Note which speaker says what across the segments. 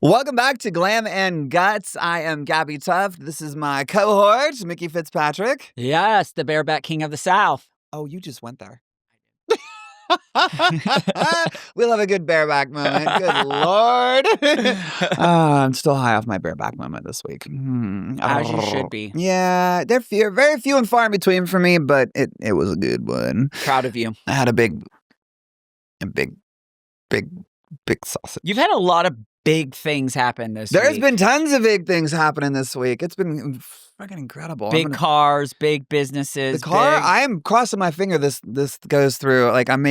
Speaker 1: Welcome back to Glam and Guts. I am Gabbi Tuft. This is my cohort, Mickey Fitzpatrick.
Speaker 2: Yes, the bareback king of the South.
Speaker 1: Oh, you just went there. We'll have a good bareback moment. Good Lord. I'm still high off my bareback moment this week.
Speaker 2: As you should be.
Speaker 1: Yeah, they're very few and far in between for me, but it was a good one.
Speaker 2: Proud of you.
Speaker 1: I had a big sausage.
Speaker 2: You've had a lot of big things happen this
Speaker 1: There's
Speaker 2: week.
Speaker 1: been tons of big things happening this week. It's been fucking incredible.
Speaker 2: Big cars, big businesses.
Speaker 1: The car, I am crossing my finger this goes through. Like I'm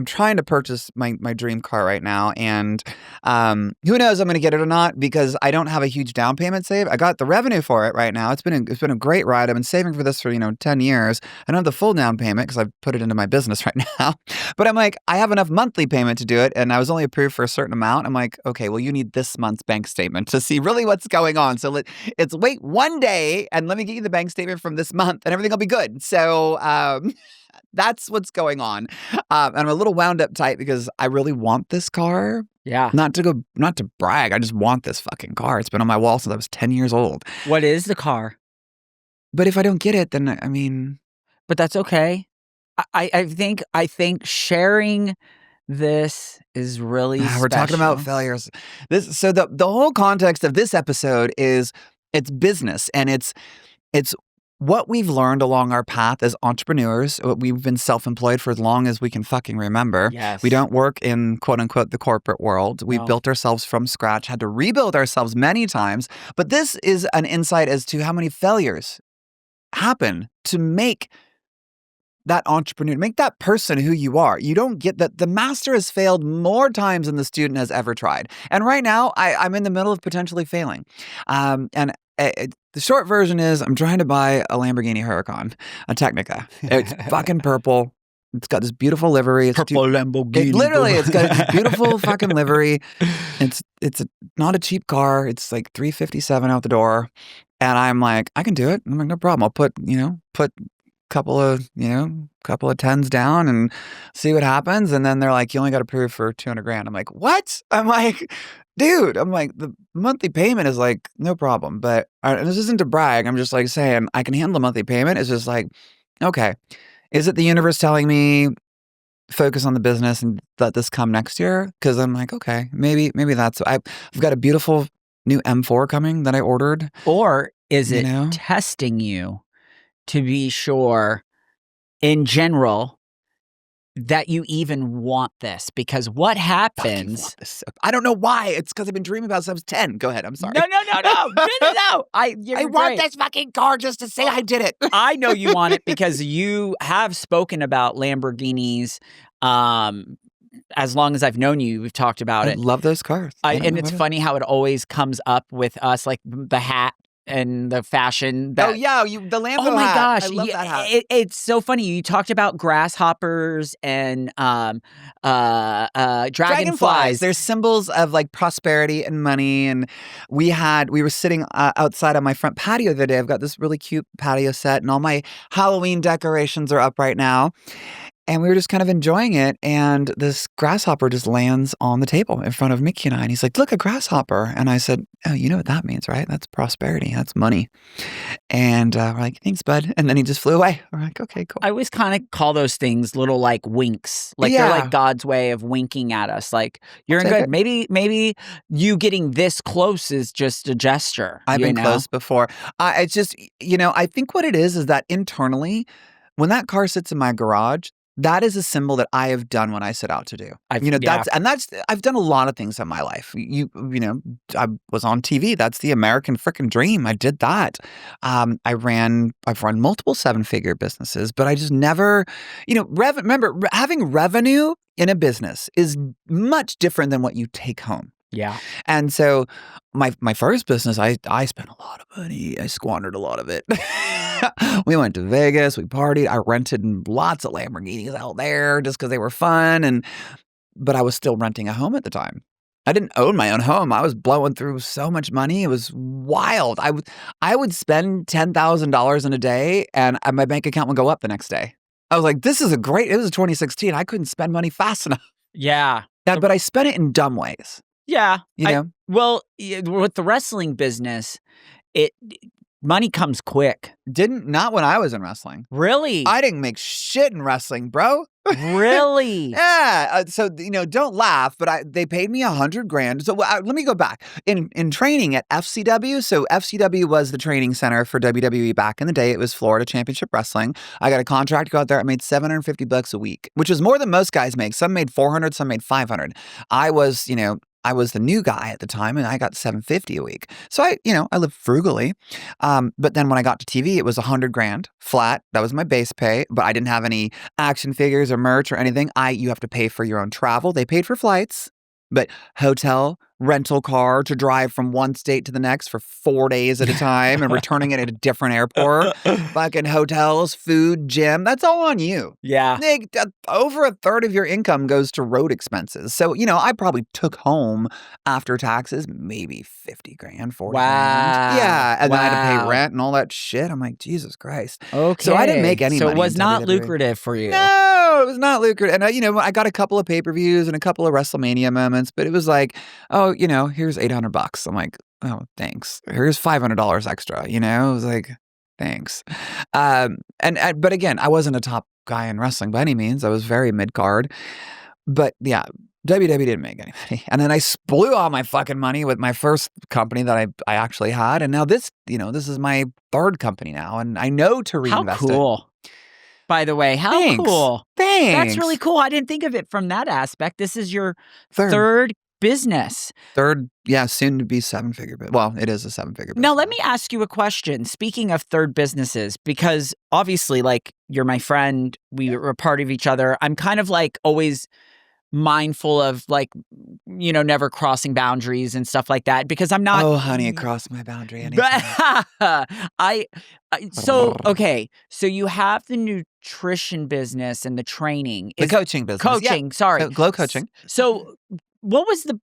Speaker 1: trying to purchase my dream car right now, and who knows I'm going to get it or not because I don't have a huge down payment saved. I got the revenue for it right now. It's been a great ride. I've been saving for this for 10 years. I don't have the full down payment because I've put it into my business right now. But I'm like, I have enough monthly payment to do it, and I was only approved for a certain amount. I'm like, okay, well you need this month's bank statement to see really what's going on. So it's wait one day and let me get you the bank statement from this month and everything will be good. So that's what's going on. And I'm a little wound up tight because I really want this car.
Speaker 2: Yeah.
Speaker 1: Not to brag. I just want this fucking car. It's been on my wall since I was 10 years old.
Speaker 2: What is the car?
Speaker 1: But if I don't get it, then I mean.
Speaker 2: But that's okay. I think sharing this is really
Speaker 1: We're talking about failures. So the whole context of this episode is it's business, and it's what we've learned along our path as entrepreneurs. We've been self-employed for as long as we can fucking remember.
Speaker 2: Yes.
Speaker 1: We don't work in quote unquote the corporate world. We've built ourselves from scratch, had to rebuild ourselves many times. But this is an insight as to how many failures happen to make that entrepreneur, make that person who you are. You don't get that. The master has failed more times than the student has ever tried. And right now, I'm in the middle of potentially failing. The short version is I'm trying to buy a Lamborghini Huracan, a Technica. It's fucking purple. It's got this beautiful livery. It's
Speaker 2: purple Lamborghini.
Speaker 1: It's got this beautiful fucking livery. It's not a cheap car. It's like $357 out the door. And I'm like, I can do it. I'm like, no problem. I'll put couple of tens down and see what happens. And then they're like, you only got approved for $200,000. I'm like, what? I'm like, dude, the monthly payment is like, no problem. But and this isn't to brag. I'm just like saying I can handle a monthly payment. It's just like, okay, is it the universe telling me focus on the business and let this come next year? Because I'm like, okay, maybe that's, I've got a beautiful new M4 coming that I ordered.
Speaker 2: Or is it testing you to be sure, in general, that you even want this? Because what happens...
Speaker 1: I don't know why. It's because I've been dreaming about it since I was 10. Go ahead. I'm sorry.
Speaker 2: No. I
Speaker 1: want this fucking car just to say I did it.
Speaker 2: I know you want it because you have spoken about Lamborghinis. As long as I've known you, we've talked about it.
Speaker 1: I love those cars.
Speaker 2: And it's funny how it always comes up with us, like the hat and the fashion.
Speaker 1: The Lambo hat.
Speaker 2: Oh my gosh.
Speaker 1: I love that hat.
Speaker 2: It's so funny. You talked about grasshoppers and dragonflies.
Speaker 1: They're symbols of like prosperity and money. And we were sitting outside on my front patio the other day. I've got this really cute patio set and all my Halloween decorations are up right now. And we were just kind of enjoying it. And this grasshopper just lands on the table in front of Mickey and I. And he's like, look, a grasshopper. And I said, oh, you know what that means, right? That's prosperity. That's money. And we're like, thanks, bud. And then he just flew away. We're like, okay, cool.
Speaker 2: I always kind of call those things little like winks. Like they're like God's way of winking at us. Like, you're in good. Maybe you getting this close is just a gesture.
Speaker 1: I've been close before. It's just, I think what it is that internally, when that car sits in my garage, that is a symbol that I have done what I set out to do. I've done a lot of things in my life. I was on TV. That's the American freaking dream. I did that. I've run multiple 7-figure businesses, but I just never, remember having revenue in a business is much different than what you take home.
Speaker 2: Yeah.
Speaker 1: And so my first business, I spent a lot of money. I squandered a lot of it. We went to Vegas. We partied. I rented lots of Lamborghinis out there just because they were fun. But I was still renting a home at the time. I didn't own my own home. I was blowing through so much money. It was wild. I would spend $10,000 in a day and my bank account would go up the next day. I was like, it was 2016. I couldn't spend money fast enough.
Speaker 2: Yeah.
Speaker 1: But I spent it in dumb ways.
Speaker 2: Yeah.
Speaker 1: You know?
Speaker 2: Well, with the wrestling business, money comes quick.
Speaker 1: Not when I was in wrestling.
Speaker 2: Really?
Speaker 1: I didn't make shit in wrestling, bro.
Speaker 2: Really?
Speaker 1: Yeah. So don't laugh, but they paid me $100,000. So let me go back in training at FCW. So FCW was the training center for WWE back in the day. It was Florida Championship Wrestling. I got a contract to go out there. I made $750 a week, which was more than most guys make. Some made 400, some made 500. I was the new guy at the time, and I got $750 a week. So I lived frugally. But then when I got to TV, it was $100,000 flat. That was my base pay, but I didn't have any action figures or merch or anything. You have to pay for your own travel. They paid for flights, but hotel, rental car to drive from one state to the next for 4 days at a time and returning it at a different airport, fucking hotels, food, gym. That's all on you.
Speaker 2: Yeah.
Speaker 1: Over a third of your income goes to road expenses. So, I probably took home after taxes, maybe $50,000, $40,000.
Speaker 2: Wow.
Speaker 1: Yeah. And then I had to pay rent and all that shit. I'm like, Jesus Christ.
Speaker 2: Okay.
Speaker 1: So I didn't make any money.
Speaker 2: So it was not
Speaker 1: WWE.
Speaker 2: lucrative for you.
Speaker 1: No, it was not lucrative. And I got a couple of pay-per-views and a couple of WrestleMania moments, but it was like, oh, here's $800. I'm like, oh, thanks. Here's $500 extra. It was like, thanks. But again, I wasn't a top guy in wrestling by any means. I was very mid-card. But yeah, WWE didn't make any money. And then I blew all my fucking money with my first company that I actually had. And now this is my third company now. And I know to reinvest
Speaker 2: How cool. By the way, how cool.
Speaker 1: Thanks.
Speaker 2: That's really cool. I didn't think of it from that aspect. This is your third business.
Speaker 1: Third, yeah, soon to be seven-figure business. Well, it is a seven-figure business.
Speaker 2: Now, let me ask you a question. Speaking of third businesses, because obviously, like, you're my friend, we were a part of each other. I'm kind of like always mindful of like, never crossing boundaries and stuff like that because I'm not.
Speaker 1: Oh, honey, it crossed my boundary anytime.
Speaker 2: Okay. So you have the nutrition business and the training.
Speaker 1: The coaching business.
Speaker 2: Coaching, sorry.
Speaker 1: Glow coaching.
Speaker 2: So what was the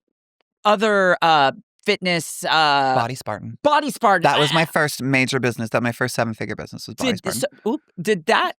Speaker 2: other fitness?
Speaker 1: Body Spartan.
Speaker 2: Body Spartan.
Speaker 1: That was my first major business. My first seven-figure business was Body Spartan.
Speaker 2: Did that?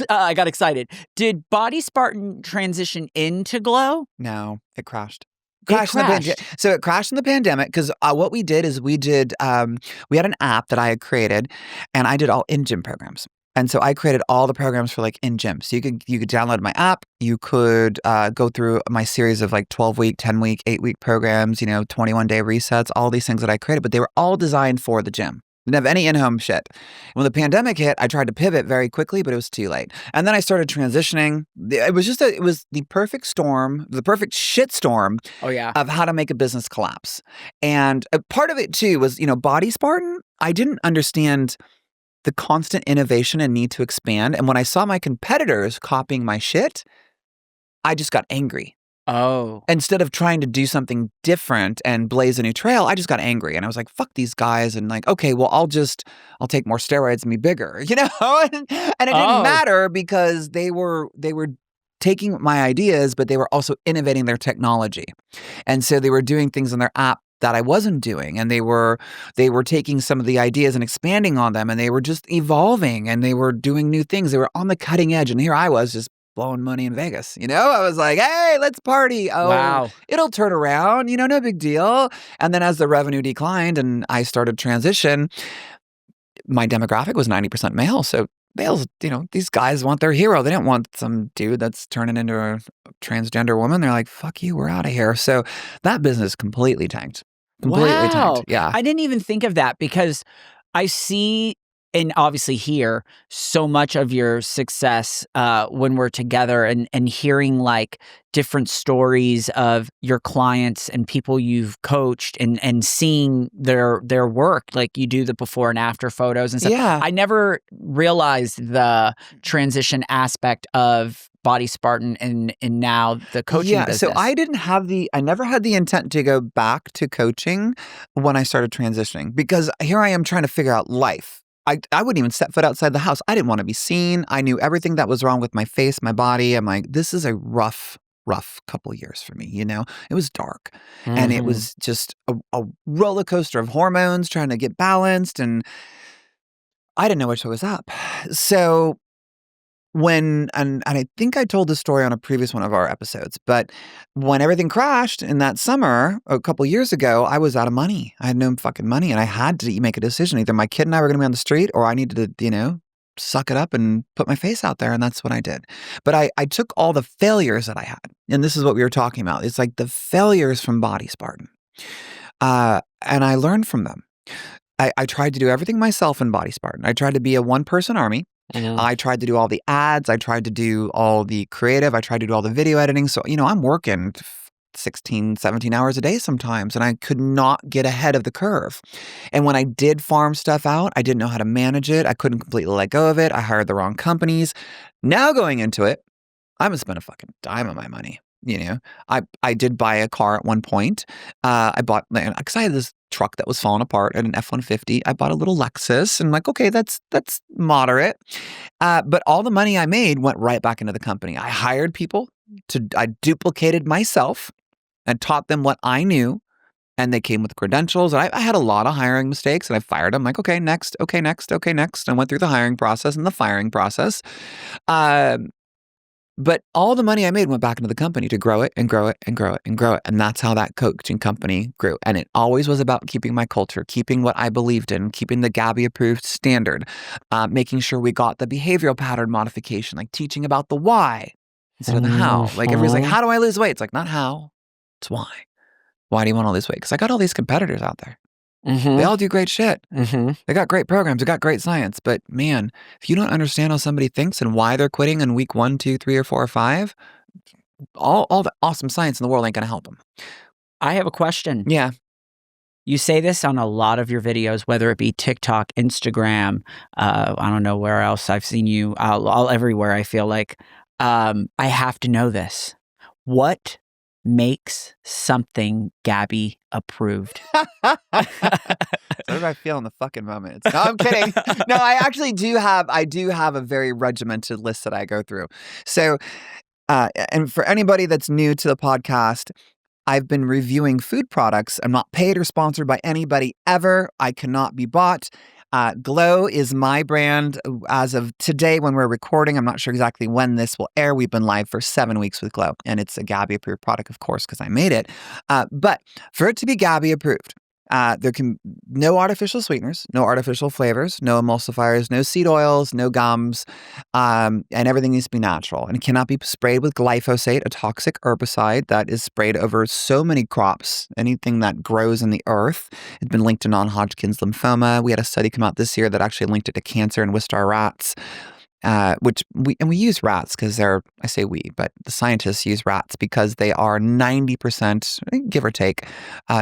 Speaker 2: I got excited. Did Body Spartan transition into Glow?
Speaker 1: No, it crashed. So it crashed in the pandemic because what we did is we had an app that I had created, and I did all in-gym programs. And so I created all the programs for like in gym. So you could download my app. You could go through my series of like 12-week, 10-week, 8-week programs, 21-day resets, all these things that I created, but they were all designed for the gym. Didn't have any in-home shit. When the pandemic hit, I tried to pivot very quickly, but it was too late. And then I started transitioning. It was the perfect storm, the perfect shit storm of how to make a business collapse. And part of it too was, Body Spartan, I didn't understand the constant innovation and need to expand. And when I saw my competitors copying my shit, I just got angry.
Speaker 2: Oh.
Speaker 1: Instead of trying to do something different and blaze a new trail, I just got angry. And I was like, fuck these guys. And like, okay, well, I'll take more steroids and be bigger, and it didn't matter because they were taking my ideas, but they were also innovating their technology. And so they were doing things in their app that I wasn't doing. And they were taking some of the ideas and expanding on them, and they were just evolving, and they were doing new things. They were on the cutting edge. And here I was just blowing money in Vegas. I was like, hey, let's party. Oh, wow. It'll turn around, no big deal. And then as the revenue declined and I started transition, my demographic was 90% male. So males, these guys want their hero. They don't want some dude that's turning into a transgender woman. They're like, fuck you, we're out of here. So that business completely tanked. Completely tanked. Yeah.
Speaker 2: I didn't even think of that because I see and obviously hear so much of your success when we're together and hearing like different stories of your clients and people you've coached and seeing their work, like you do the before and after photos and stuff.
Speaker 1: Yeah.
Speaker 2: I never realized the transition aspect of Body Spartan and now the coaching business.
Speaker 1: So I never had the intent to go back to coaching when I started transitioning because here I am trying to figure out life. I wouldn't even step foot outside the house. I didn't want to be seen. I knew everything that was wrong with my face, my body. I'm like, this is a rough couple years for me, It was dark. Mm-hmm. And it was just a roller coaster of hormones trying to get balanced. And I didn't know which way was up. So and I think I told this story on a previous one of our episodes, but when everything crashed in that summer a couple years ago, I was out of money. I had no fucking money, and I had to make a decision. Either my kid and I were going to be on the street, or I needed to, suck it up and put my face out there, and that's what I did. But I took all the failures that I had, and this is what we were talking about. It's like the failures from Body Spartan, and I learned from them. I tried to do everything myself in Body Spartan. I tried to be a one-person army. I tried to do all the ads. I tried to do all the creative. I tried to do all the video editing. So, I'm working 16, 17 hours a day sometimes, and I could not get ahead of the curve. And when I did farm stuff out, I didn't know how to manage it. I couldn't completely let go of it. I hired the wrong companies. Now going into it, I haven't spent a fucking dime of my money. I did buy a car at one point. I bought, because I had this truck that was falling apart at an F-150. I bought a little Lexus, and I'm like, okay, that's moderate. But all the money I made went right back into the company. I hired people I duplicated myself and taught them what I knew, and they came with credentials. And I had a lot of hiring mistakes, and I fired them. Like, okay, next, okay, next, okay, next. I went through the hiring process and the firing process. But all the money I made went back into the company to grow it and grow it and grow it and grow it. And that's how that coaching company grew. And it always was about keeping my culture, keeping what I believed in, keeping the Gabbi approved standard, making sure we got the behavioral pattern modification, like teaching about the why instead of the how. Like everybody's like, how do I lose weight? It's like, not how, it's why. Why do you want to lose weight? Because I got all these competitors out there. They all do great shit. They got great programs. They got great science. But man, if you don't understand how somebody thinks and why they're quitting in week 1, 2, 3, or 4, or 5, all the awesome science in the world ain't going to help them.
Speaker 2: I have a question.
Speaker 1: Yeah.
Speaker 2: You say this on a lot of your videos, whether it be TikTok, Instagram, I don't know where else I've seen you, all everywhere, I feel like. I have to know this. What makes something Gabbi approved?
Speaker 1: That's what I feel in the fucking moment. No, I'm kidding. No, I actually do have a very regimented list that I go through. So, and for anybody that's new to the podcast, I've been reviewing food products. I'm not paid or sponsored by anybody ever. I cannot be bought. Glow is my brand as of today when we're recording. I'm not sure exactly when this will air. We've been live for 7 weeks with Glow, and it's a Gabbi approved product, of course, because I made it. But for it to be Gabbi approved, there can no artificial sweeteners, no artificial flavors, no emulsifiers, no seed oils, no gums, and everything needs to be natural. And it cannot be sprayed with glyphosate, a toxic herbicide that is sprayed over so many crops, anything that grows in the earth. It's been linked to non-Hodgkin's lymphoma. We had a study come out this year that actually linked it to cancer in Wistar rats. Which we use rats because I say we, but the scientists use rats because they are 90%, give or take,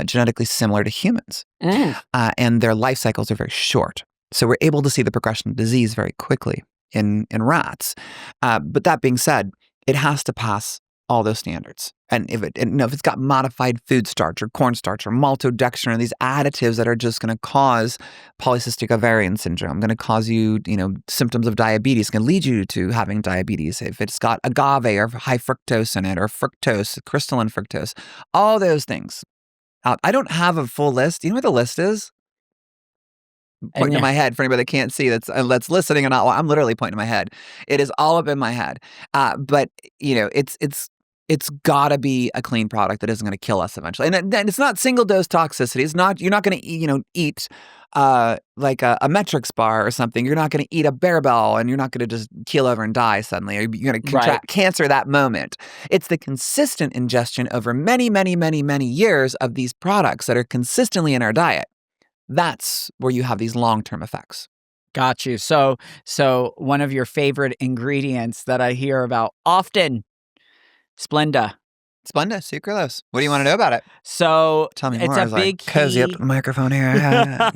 Speaker 1: genetically similar to humans. And their life cycles are very short. So we're able to see the progression of disease very quickly in rats. But that being said, it has to pass all those standards. And if it's got modified food starch or cornstarch or maltodextrin or these additives that are just going to cause polycystic ovarian syndrome, going to cause you, symptoms of diabetes, going to lead you to having diabetes. If it's got agave or high fructose in it or fructose, crystalline fructose, all those things. I don't have a full list. You know what the list is? Pointing to my head for anybody that can't see that's listening and not. I'm literally pointing to my head. It is all up in my head. But it's got to be a clean product that isn't going to kill us eventually. And it's not single dose toxicity. It's not, you're not going to eat like a Metrix bar or something. You're not going to eat a Bearbell and you're not going to just keel over and die suddenly. You're going to contract cancer that moment. It's the consistent ingestion over many, many, many, many years of these products that are consistently in our diet. That's where you have these long-term effects.
Speaker 2: Got you. So one of your favorite ingredients that I hear about often, Splenda,
Speaker 1: sucralose. What do you want to know about it?
Speaker 2: So
Speaker 1: tell me
Speaker 2: it's
Speaker 1: more.
Speaker 2: a big key.
Speaker 1: Cozy up the microphone here.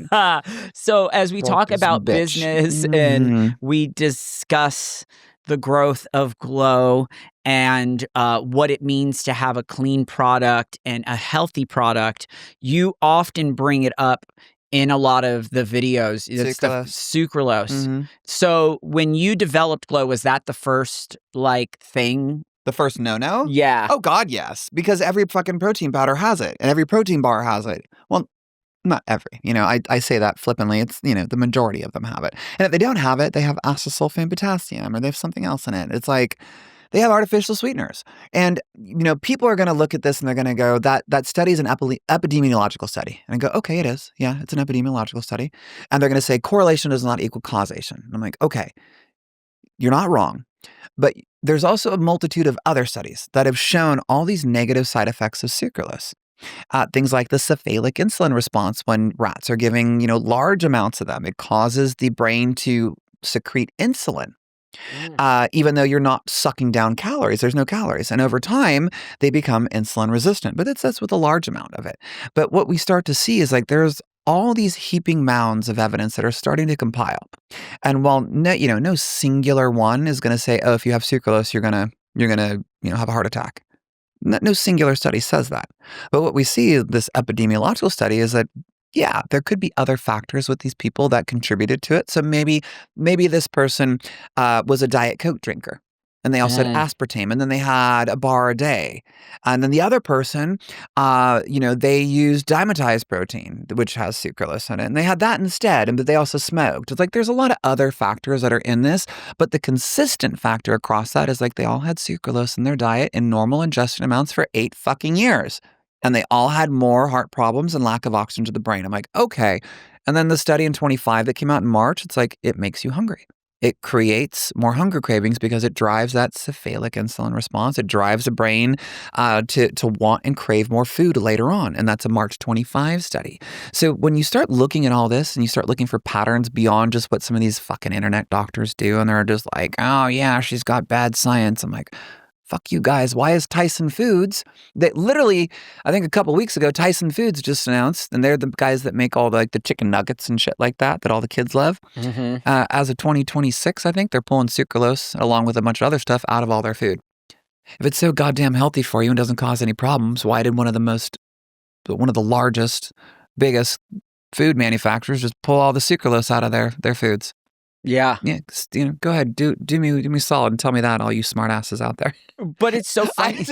Speaker 2: So as we talk about business and we discuss the growth of Glow and what it means to have a clean product and a healthy product, you often bring it up in a lot of the videos. It's sucralose. So when you developed Glow, was that the first thing?
Speaker 1: The first no-no?
Speaker 2: Yeah.
Speaker 1: Oh, God, yes. Because every fucking protein powder has it, and every protein bar has it. Well, Not every, I say that flippantly. It's, the majority of them have it. And if they don't have it, they have acesulfame potassium or they have something else in it. It's like they have artificial sweeteners. And, people are going to look at this and they're going to go, that study is an epidemiological study. And I go, okay, it is. Yeah, it's an epidemiological study. And they're going to say correlation does not equal causation. And I'm like, okay, you're not wrong. But there's also a multitude of other studies that have shown all these negative side effects of sucralose. Things like the cephalic insulin response when rats are giving, large amounts of them. It causes the brain to secrete insulin. Even though you're not sucking down calories, there's no calories. And over time, they become insulin resistant. But that's with a large amount of it. But what we start to see is like there's all these heaping mounds of evidence that are starting to compile. And while no singular one is going to say, oh, if you have sucralose, you're gonna have a heart attack. No singular study says that. But what we see in this epidemiological study is that, yeah, there could be other factors with these people that contributed to it. So maybe this person was a Diet Coke drinker. And they also had aspartame, and then they had a bar a day. And then the other person, they used dimetized protein, which has sucralose in it, and they had that instead, but they also smoked. It's like there's a lot of other factors that are in this, but the consistent factor across that is like they all had sucralose in their diet in normal ingestion amounts for 8 fucking years. And they all had more heart problems and lack of oxygen to the brain. I'm like, okay. And then the study in 25 that came out in March, it's like, it makes you hungry. It creates more hunger cravings because it drives that cephalic insulin response. It drives the brain to want and crave more food later on. And that's a March 25 study. So when you start looking at all this and you start looking for patterns beyond just what some of these fucking internet doctors do, and they're just like, oh yeah, she's got bad science. I'm like, fuck you guys. Why is Tyson Foods, that literally, I think a couple weeks ago, Tyson Foods just announced, and they're the guys that make all the chicken nuggets and shit like that all the kids love. As of 2026, I think they're pulling sucralose along with a bunch of other stuff out of all their food. If it's so goddamn healthy for you and doesn't cause any problems, why did one of the largest, biggest food manufacturers just pull all the sucralose out of their foods?
Speaker 2: Yeah.
Speaker 1: Yeah, go ahead, do me solid and tell me that, all you smart asses out there.
Speaker 2: But it's so funny.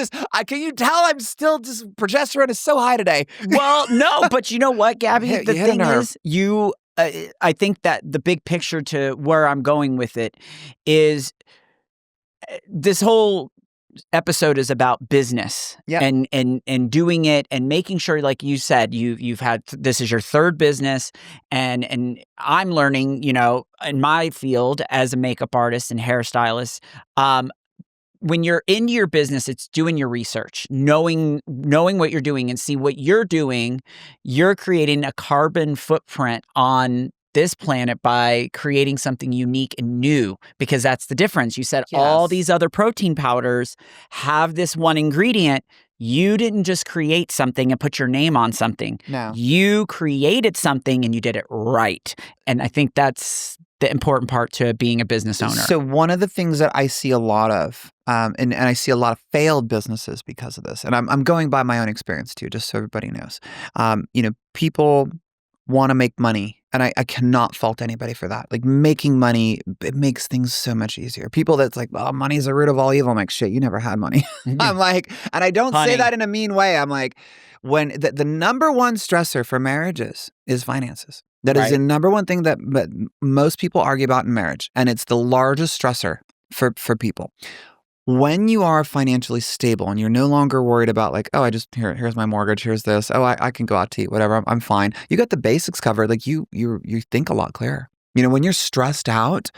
Speaker 1: Can you tell I'm still just progesterone is so high today?
Speaker 2: Well, no, but you know what, Gabby? The thing is, I think that the big picture to where I'm going with it is this whole episode is about business and doing it and making sure, like you said, you've had this is your third business, and I'm learning, in my field as a makeup artist and hairstylist, when you're into your business, it's doing your research, knowing what you're doing, and see what you're doing. You're creating a carbon footprint on this planet by creating something unique and new, because that's the difference. You said all these other protein powders have this one ingredient. You didn't just create something and put your name on something.
Speaker 1: No.
Speaker 2: You created something and you did it right. And I think that's the important part to being a business owner.
Speaker 1: So one of the things that I see a lot of, and I see a lot of failed businesses because of this, and I'm going by my own experience too, just so everybody knows. People want to make money, and I cannot fault anybody for that. Like, making money, it makes things so much easier. People that's like, oh, money's the root of all evil. I'm like, shit, you never had money. I'm like, and I don't say that in a mean way. I'm like, when the number one stressor for marriages is finances. That is the number one thing that most people argue about in marriage. And it's the largest stressor for people. When you are financially stable and you're no longer worried about like, oh, here's my mortgage, here's this, oh, I can go out to eat, whatever, I'm fine. You got the basics covered. Like you think a lot clearer. When you're stressed out,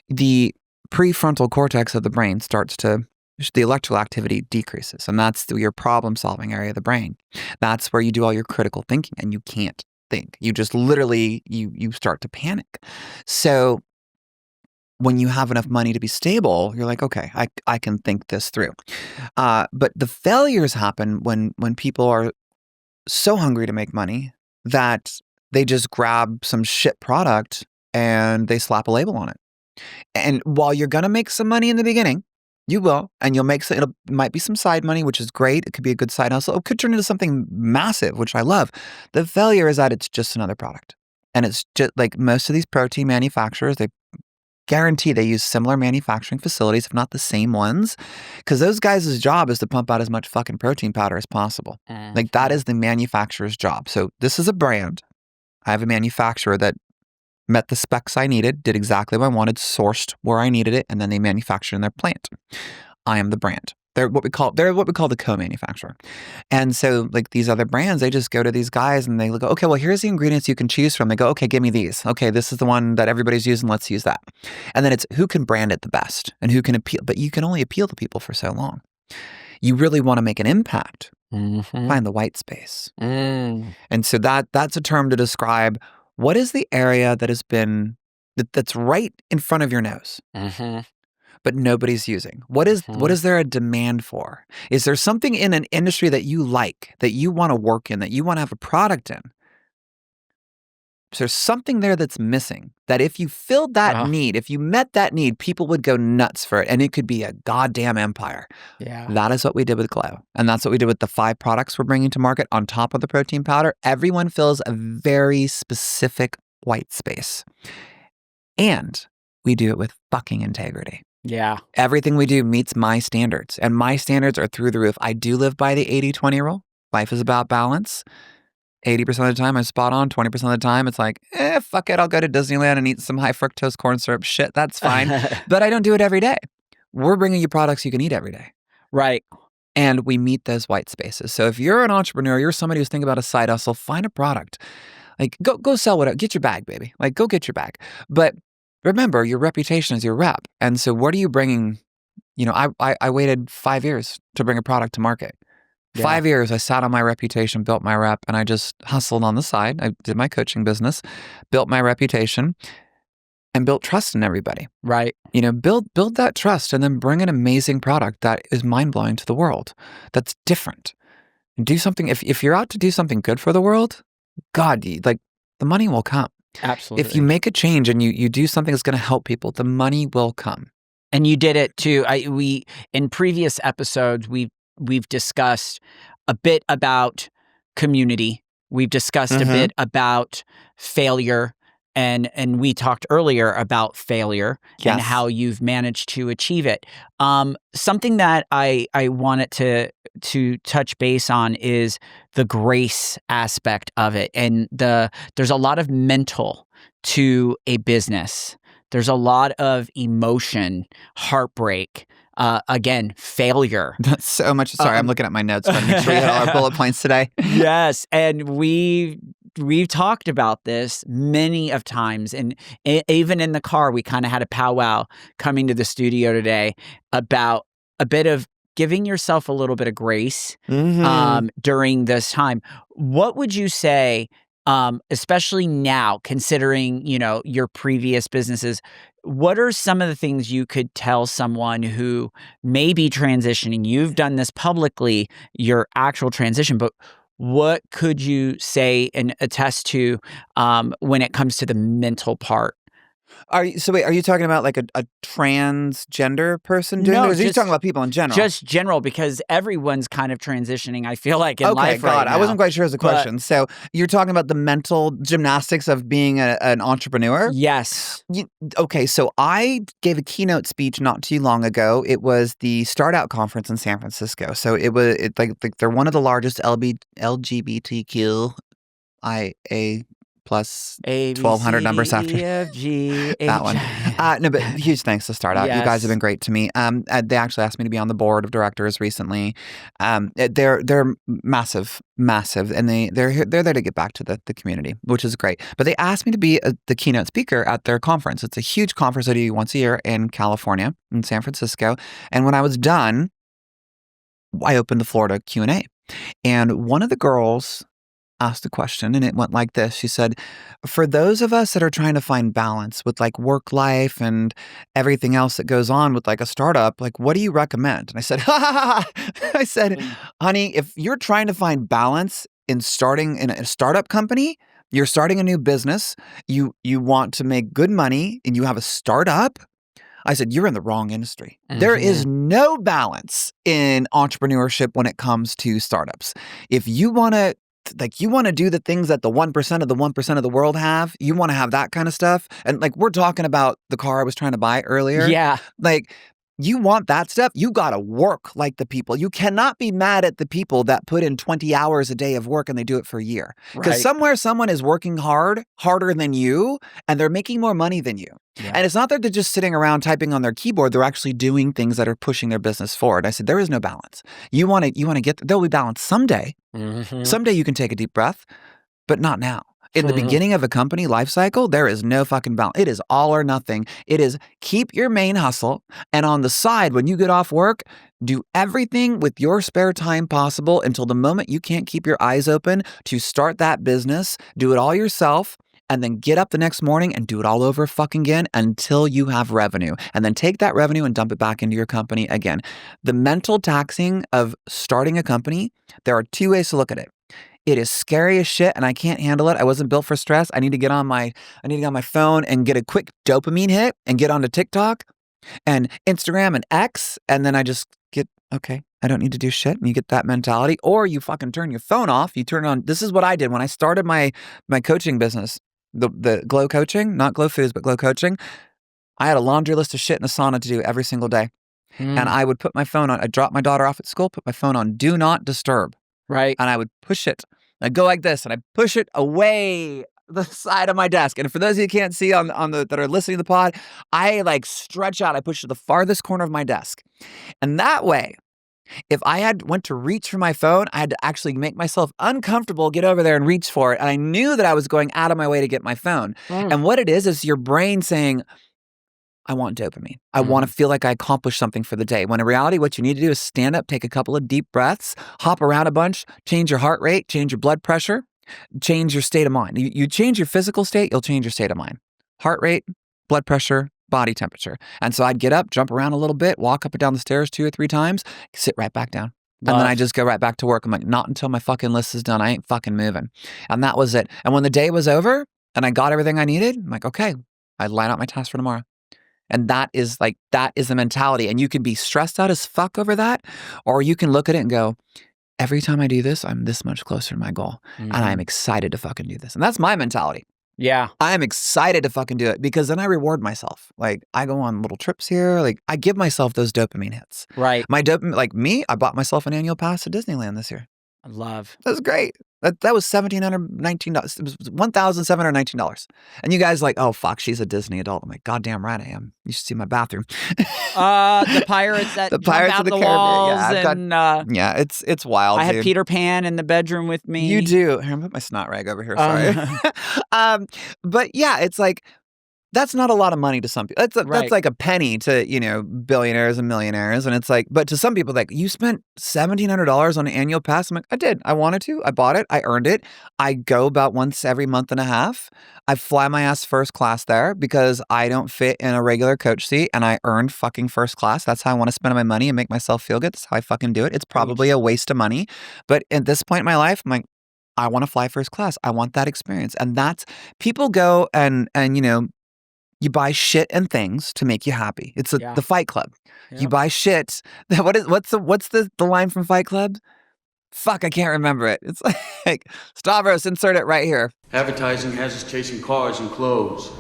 Speaker 1: the prefrontal cortex of the brain the electrical activity decreases. And that's your problem solving area of the brain. That's where you do all your critical thinking, and you can't think. You just literally, you start to panic. So when you have enough money to be stable, you're like, okay, I can think this through. But the failures happen when people are so hungry to make money that they just grab some shit product and they slap a label on it. And while you're going to make some money in the beginning, you will, and you'll make it might be some side money, which is great. It could be a good side hustle. It could turn into something massive, which I love. The failure is that it's just another product. And it's just like most of these protein manufacturers, guarantee they use similar manufacturing facilities, if not the same ones, because those guys' job is to pump out as much fucking protein powder as possible. Like that is the manufacturer's job. So this is a brand. I have a manufacturer that met the specs I needed, did exactly what I wanted, sourced where I needed it, and then they manufactured in their plant. I am the brand. They're what we call the co-manufacturer. And so like these other brands, they just go to these guys and they go, okay, well, here's the ingredients you can choose from. They go, okay, give me these. Okay, this is the one that everybody's using. Let's use that. And then it's who can brand it the best and who can appeal. But you can only appeal to people for so long. You really want to make an impact. Find the white space. And so that's a term to describe what is the area that has been, that's right in front of your nose. But nobody's using. What is there a demand for? Is there something in an industry that you like, that you want to work in, that you want to have a product in? Is there something there that's missing? That if you filled that need, if you met that need, people would go nuts for it, and it could be a goddamn empire.
Speaker 2: Yeah.
Speaker 1: That is what we did with Glow, and that's what we did with the 5 products we're bringing to market on top of the protein powder. Everyone fills a very specific white space, and we do it with fucking integrity.
Speaker 2: Yeah.
Speaker 1: Everything we do meets my standards, and my standards are through the roof. I do live by the 80-20 rule. Life is about balance. 80% of the time I'm spot on. 20% of the time it's like, fuck it. I'll go to Disneyland and eat some high fructose corn syrup. Shit, that's fine. But I don't do it every day. We're bringing you products you can eat every day.
Speaker 2: Right.
Speaker 1: And we meet those white spaces. So if you're an entrepreneur, you're somebody who's thinking about a side hustle, find a product. Like go sell whatever. Get your bag, baby. Like go get your bag. But remember, your reputation is your rep. And so what are you bringing? You know, I waited 5 years to bring a product to market.
Speaker 2: Yeah.
Speaker 1: 5 years, I sat on my reputation, built my rep, and I just hustled on the side. I did my coaching business, built my reputation, and built trust in everybody.
Speaker 2: Right.
Speaker 1: You know, build that trust and then bring an amazing product that is mind-blowing to the world, that's different. Do something, if you're out to do something good for the world, God, like the money will come.
Speaker 2: Absolutely.
Speaker 1: If you make a change and you do something that's going to help people, the money will come.
Speaker 2: And you did it too. We in previous episodes, we've discussed a bit about community. We've discussed a bit about failure, and we talked earlier about failure and how you've managed to achieve it. Something that I wanted to touch base on is the grace aspect of it, and there's a lot of mental to a business. There's a lot of emotion, heartbreak. Again, failure.
Speaker 1: That's so much. Sorry, I'm looking at my notes. But make sure we hit all our bullet points today.
Speaker 2: Yes, and we've talked about this many of times, and even in the car, we kind of had a powwow coming to the studio today about a bit of giving yourself a little bit of grace during this time. What would you say? Especially now, considering, you know, your previous businesses, what are some of the things you could tell someone who may be transitioning? You've done this publicly, your actual transition, but what could you say and attest to when it comes to the mental part?
Speaker 1: Are you talking about like a transgender person doing
Speaker 2: No,
Speaker 1: this? Or are you talking about people in general?
Speaker 2: Just general, because everyone's kind of transitioning, I feel like, in
Speaker 1: okay,
Speaker 2: life right now.
Speaker 1: I wasn't quite sure as a question. So you're talking about the mental gymnastics of being an entrepreneur?
Speaker 2: Yes.
Speaker 1: Okay, so I gave a keynote speech not too long ago. It was the Start Out conference in San Francisco. So it's like they're one of the largest LGBTQIA plus 1,200 numbers after that one. No, but huge thanks to Start Out.
Speaker 2: Yes.
Speaker 1: You guys have been great to me. They actually asked me to be on the board of directors recently. They're massive, and they're there to get back to the community, which is great. But they asked me to be the keynote speaker at their conference. It's a huge conference they do once a year in California, in San Francisco. And when I was done, I opened the floor to Q&A. And one of the girls asked a question, and it went like this. She said, for those of us that are trying to find balance with like work life and everything else that goes on with like a startup, like what do you recommend? And I said, I said, honey, if you're trying to find balance in starting in a startup company, you're starting a new business, you want to make good money and you have a startup, I said, you're in the wrong industry. There is no balance in entrepreneurship when it comes to startups. If you want to like you want to do the things that the 1% of the 1% of the world have. You want to have that kind of stuff. And like we're talking about the car I was trying to buy earlier.
Speaker 2: Yeah.
Speaker 1: Like you want that stuff, you got to work like the people. You cannot be mad at the people that put in 20 hours a day of work and they do it for a year. Because somewhere someone is working harder than you, and they're making more money than you. Yeah. And it's not that they're just sitting around typing on their keyboard. They're actually doing things that are pushing their business forward. I said, there is no balance. You want to get, there'll be balance someday. Mm-hmm. Someday you can take a deep breath, but not now. In the beginning of a company life cycle, there is no fucking balance. It is all or nothing. It is keep your main hustle. And on the side, when you get off work, do everything with your spare time possible until the moment you can't keep your eyes open to start that business. Do it all yourself. And then get up the next morning and do it all over fucking again until you have revenue. And then take that revenue and dump it back into your company again. The mental taxing of starting a company, there are two ways to look at it. It is scary as shit and I can't handle it. I wasn't built for stress. I need to get on my phone and get a quick dopamine hit and get onto TikTok and Instagram and X. And then I just get, okay, I don't need to do shit. And you get that mentality. Or you fucking turn your phone off. You turn on, this is what I did when I started my coaching business, the Glow coaching, not Glow Foods, but Glow coaching. I had a laundry list of shit in a sauna to do every single day. And I would put my phone on, I'd drop my daughter off at school, put my phone on do not disturb.
Speaker 2: Right.
Speaker 1: And I would push it. I'd go like this and I'd push it away the side of my desk. And for those of you who can't see on the that are listening to the pod, I like stretch out. I push to the farthest corner of my desk. And that way, if I went to reach for my phone, I had to actually make myself uncomfortable, get over there and reach for it. And I knew that I was going out of my way to get my phone. And what it is your brain saying, I want dopamine. I want to feel like I accomplished something for the day. When in reality, what you need to do is stand up, take a couple of deep breaths, hop around a bunch, change your heart rate, change your blood pressure, change your state of mind. You change your physical state, you'll change your state of mind. Heart rate, blood pressure, body temperature. And so I'd get up, jump around a little bit, walk up and down the stairs 2 or 3 times, sit right back down. And then I just go right back to work. I'm like, not until my fucking list is done. I ain't fucking moving. And that was it. And when the day was over and I got everything I needed, I'm like, okay, I line out my tasks for tomorrow. And that is the mentality. And you can be stressed out as fuck over that, or you can look at it and go, every time I do this, I'm this much closer to my goal. And I'm excited to fucking do this. And that's my mentality.
Speaker 2: Yeah.
Speaker 1: I am excited to fucking do it because then I reward myself. Like I go on little trips here. Like I give myself those dopamine hits.
Speaker 2: Right.
Speaker 1: My dopamine, like me, I bought myself an annual pass to Disneyland this year.
Speaker 2: I love.
Speaker 1: That was great. That was $1,719. It was $1,719. And you guys like, oh, fuck, she's a Disney adult. I'm like, goddamn right I am. You should see my bathroom.
Speaker 2: The pirates that jump out the walls.
Speaker 1: Yeah, it's wild.
Speaker 2: I had Peter Pan in the bedroom with me.
Speaker 1: You do. Here, I'm put my snot rag over here. Sorry. But yeah, it's like, that's not a lot of money to some people. That's like a penny to, billionaires and millionaires. And it's like, but to some people, like, you spent $1,700 on an annual pass. I'm like, I did. I wanted to. I bought it. I earned it. I go about once every month and a half. I fly my ass first class there because I don't fit in a regular coach seat and I earned fucking first class. That's how I want to spend my money and make myself feel good. That's how I fucking do it. It's probably a waste of money. But at this point in my life, I'm like, I want to fly first class. I want that experience. And that's, people go and you buy shit and things to make you happy. It's the Fight Club. Yep. You buy shit. What's the line from Fight Club? Fuck, I can't remember it. It's like, Stavros, insert it right here.
Speaker 3: Advertising has us chasing cars and clothes,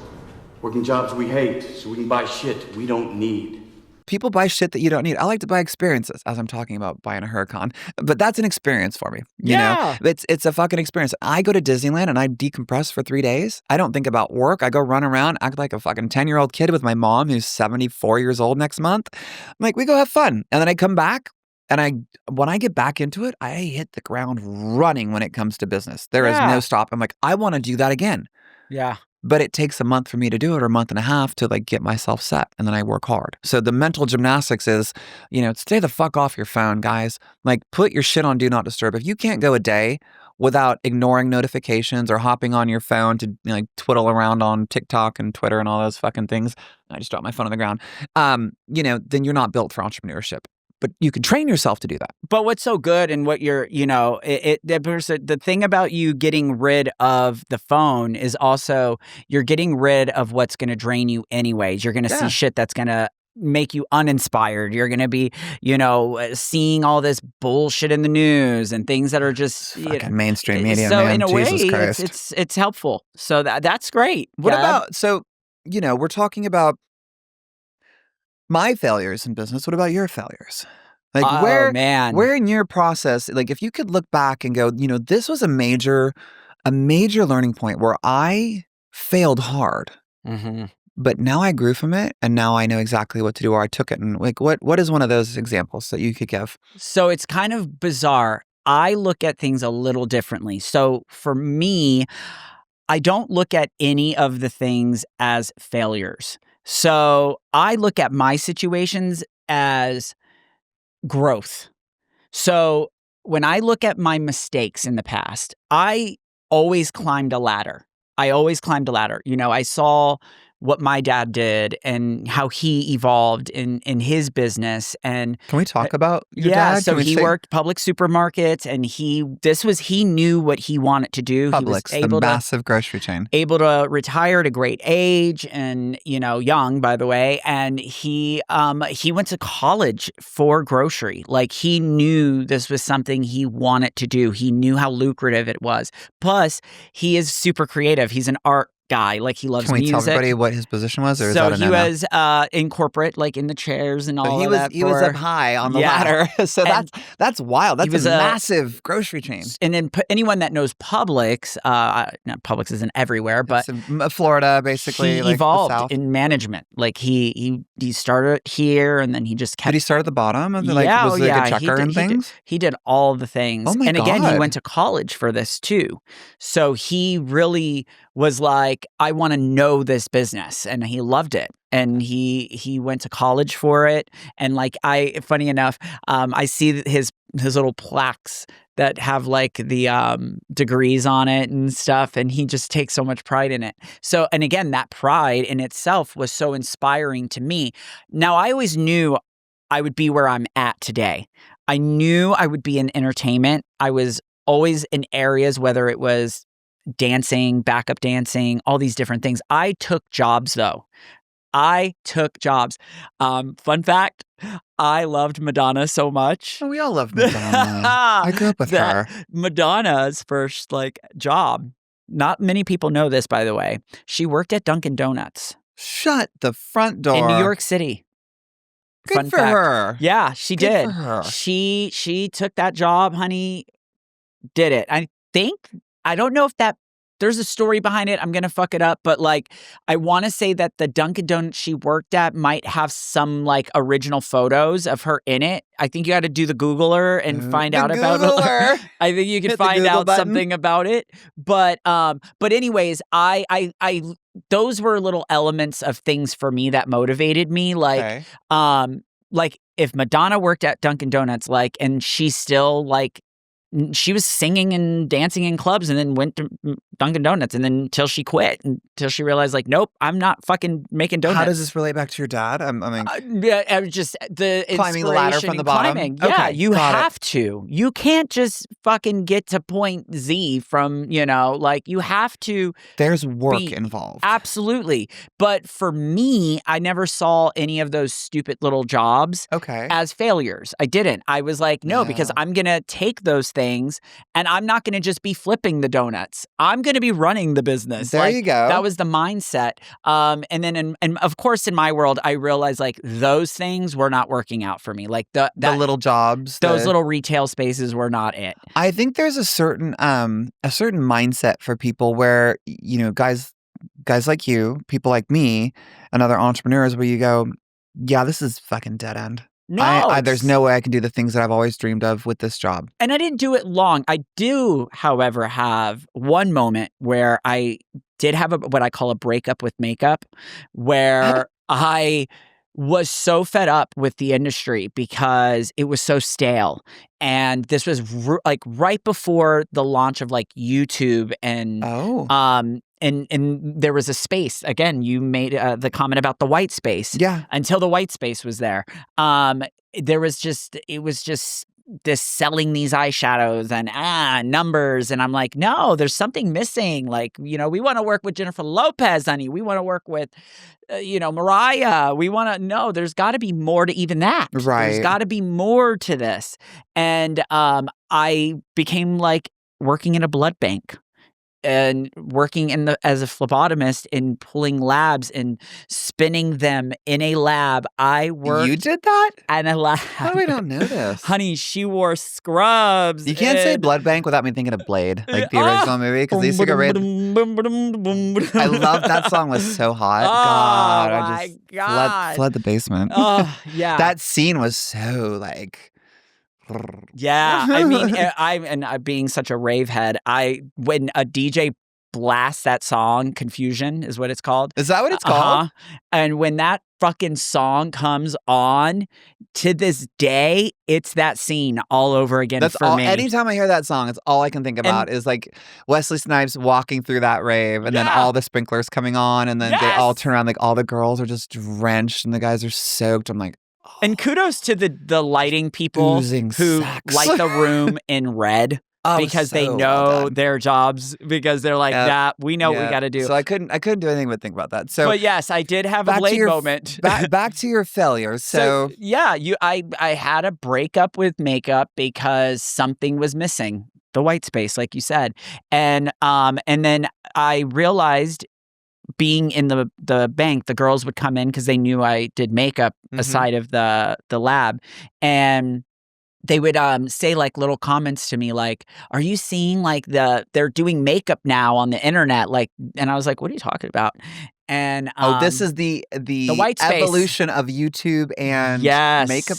Speaker 3: working jobs we hate so we can buy shit we don't need.
Speaker 1: People buy shit that you don't need. I like to buy experiences, as I'm talking about buying a Huracan. But that's an experience for me. You know? It's a fucking experience. I go to Disneyland and I decompress for 3 days. I don't think about work. I go run around, act like a fucking 10-year-old kid with my mom who's 74 years old next month. I'm like, we go have fun. And then I come back and when I get back into it, I hit the ground running when it comes to business. There is no stop. I'm like, I want to do that again.
Speaker 2: Yeah.
Speaker 1: But it takes a month for me to do it or a month and a half to like get myself set. And then I work hard. So the mental gymnastics is, stay the fuck off your phone, guys. Like put your shit on do not disturb. If you can't go a day without ignoring notifications or hopping on your phone to twiddle around on TikTok and Twitter and all those fucking things. I just dropped my phone on the ground. Then you're not built for entrepreneurship. But you can train yourself to do that.
Speaker 2: But what's so good and what you're, the thing about you getting rid of the phone is also you're getting rid of what's going to drain you anyways. You're going to see shit that's going to make you uninspired. You're going to be, seeing all this bullshit in the news and things that are just
Speaker 1: fucking mainstream media,
Speaker 2: so
Speaker 1: man.
Speaker 2: in a
Speaker 1: Jesus
Speaker 2: way,
Speaker 1: Christ.
Speaker 2: it's helpful. So that's great.
Speaker 1: What
Speaker 2: Gab.
Speaker 1: about, so, we're talking about my failures in business. What about your failures? Like
Speaker 2: Oh, man.
Speaker 1: where in your process, like if you could look back and go, this was a major learning point where I failed hard, but now I grew from it and now I know exactly what to do, or I took it. And like, what is one of those examples that you could give?
Speaker 2: So it's kind of bizarre. I look at things a little differently. So for me, I don't look at any of the things as failures. So I look at my situations as growth. So when I look at my mistakes in the past, I always climbed a ladder. I saw what my dad did and how he evolved in his business. And
Speaker 1: can we talk about your dad?
Speaker 2: So he worked Publix supermarkets, and he knew what he wanted to do.
Speaker 1: Publix,
Speaker 2: he was able
Speaker 1: the massive grocery chain.
Speaker 2: Able to retire at a great age, and young, by the way. And he went to college for grocery. Like, he knew this was something he wanted to do. He knew how lucrative it was. Plus, he is super creative. He's an art guy. Like, he loves music.
Speaker 1: Can we tell everybody what his position was? Or is that a
Speaker 2: he was in corporate, like in the chairs and all that.
Speaker 1: He was up high on the ladder. So that's wild. That's a massive grocery chain.
Speaker 2: And then anyone that knows Publix, Publix isn't everywhere, but
Speaker 1: Florida, basically.
Speaker 2: He evolved in management. Like, he started here, and then he just kept.
Speaker 1: Did he start at the bottom? Was he a checker and things?
Speaker 2: He did all the things.
Speaker 1: Oh my God.
Speaker 2: Again, he went to college for this too. So he really was like, I want to know this business, and he loved it. And he went to college for it. And like, funny enough, I see his little plaques that have like the degrees on it and stuff, and he just takes so much pride in it. So, and again, that pride in itself was so inspiring to me. Now, I always knew I would be where I'm at today. I knew I would be in entertainment. I was always in areas, whether it was dancing, backup dancing, all these different things. I took jobs though. Fun fact, I loved Madonna so much.
Speaker 1: Oh, we all loved Madonna. I grew up with her.
Speaker 2: Madonna's first job, not many people know this, by the way. She worked at Dunkin' Donuts.
Speaker 1: Shut the front door.
Speaker 2: In New York City.
Speaker 1: Good for her.
Speaker 2: Yeah, she did.
Speaker 1: For her.
Speaker 2: She took that job, honey. Did it. I don't know if there's a story behind it. I'm going to fuck it up. But I want to say that the Dunkin' Donuts she worked at might have some original photos of her in it. I think you got to do the Googler and find out about it. I think you can find out something about it. But anyways, I those were little elements of things for me that motivated me. If Madonna worked at Dunkin' Donuts, and she still she was singing and dancing in clubs and then went to Dunkin' Donuts, and then until she quit, until she realized nope, I'm not fucking making donuts.
Speaker 1: How does this relate back to your dad? I
Speaker 2: was just the
Speaker 1: climbing the ladder from the bottom.
Speaker 2: Yeah,
Speaker 1: okay,
Speaker 2: you have to. You can't just fucking get to point Z from, you have to.
Speaker 1: There's work involved.
Speaker 2: Absolutely. But for me, I never saw any of those stupid little jobs as failures. I didn't. I was no, because I'm going to take those things and I'm not going to just be flipping the donuts. I'm going to be running the business.
Speaker 1: There you go.
Speaker 2: That was the mindset. And then, and of course, in my world, I realized those things were not working out for me. The
Speaker 1: little jobs,
Speaker 2: those little retail spaces were not it.
Speaker 1: I think there's a certain mindset for people where, guys like you, people like me, and other entrepreneurs where you go, yeah, this is fucking dead end.
Speaker 2: No,
Speaker 1: there's no way I can do the things that I've always dreamed of with this job.
Speaker 2: And I didn't do it long. I do, however, have one moment where I did have what I call a breakup with makeup, where I was so fed up with the industry because it was so stale. And this was right before the launch of YouTube and there was a space. Again, you made the comment about the white space.
Speaker 1: Yeah.
Speaker 2: Until the white space was there. It was just this selling these eyeshadows and numbers. And I'm like, no, there's something missing. Like, we want to work with Jennifer Lopez, honey. We want to work with, Mariah. We want to, no, there's got to be more to even that.
Speaker 1: Right.
Speaker 2: There's got to be more to this. And I became like working in a blood bank. And working as a phlebotomist and pulling labs and spinning them in a lab. I worked.
Speaker 1: You did that?
Speaker 2: In a lab.
Speaker 1: How do I don't know this?
Speaker 2: Honey, she wore scrubs.
Speaker 1: You can't say blood bank without me thinking of Blade, like the original movie, because they used to go right. I love that song. Was so hot. God, I just fled the basement.
Speaker 2: Oh, yeah.
Speaker 1: That scene was so like.
Speaker 2: Yeah, I mean, I'm being such a rave head. When a DJ blasts that song, Confusion is what it's called.
Speaker 1: Is that what it's called?
Speaker 2: And when that fucking song comes on, to this day, it's that scene all over again.
Speaker 1: That's
Speaker 2: for
Speaker 1: all.
Speaker 2: me.
Speaker 1: Anytime I hear that song, it's all I can think about is like Wesley Snipes walking through that rave, and then all the sprinklers coming on, and then they all turn around, like all the girls are just drenched, and the guys are soaked. I'm like.
Speaker 2: And kudos to the lighting people who light the room in red because they know their jobs, because they're like, we know what we got to do.
Speaker 1: So I couldn't do anything but think about that. So,
Speaker 2: but yes, I did have a Blade moment.
Speaker 1: back to your failures. So
Speaker 2: yeah, I had a breakup with makeup because something was missing, the white space, like you said, and then I realized. Being in the bank, the girls would come in because they knew I did makeup aside of the lab, and they would say like little comments to me like, "Are you seeing like they're doing makeup now on the internet?" Like, and I was like, "What are you talking about?" And
Speaker 1: this is the
Speaker 2: white space.
Speaker 1: Evolution of YouTube and makeup.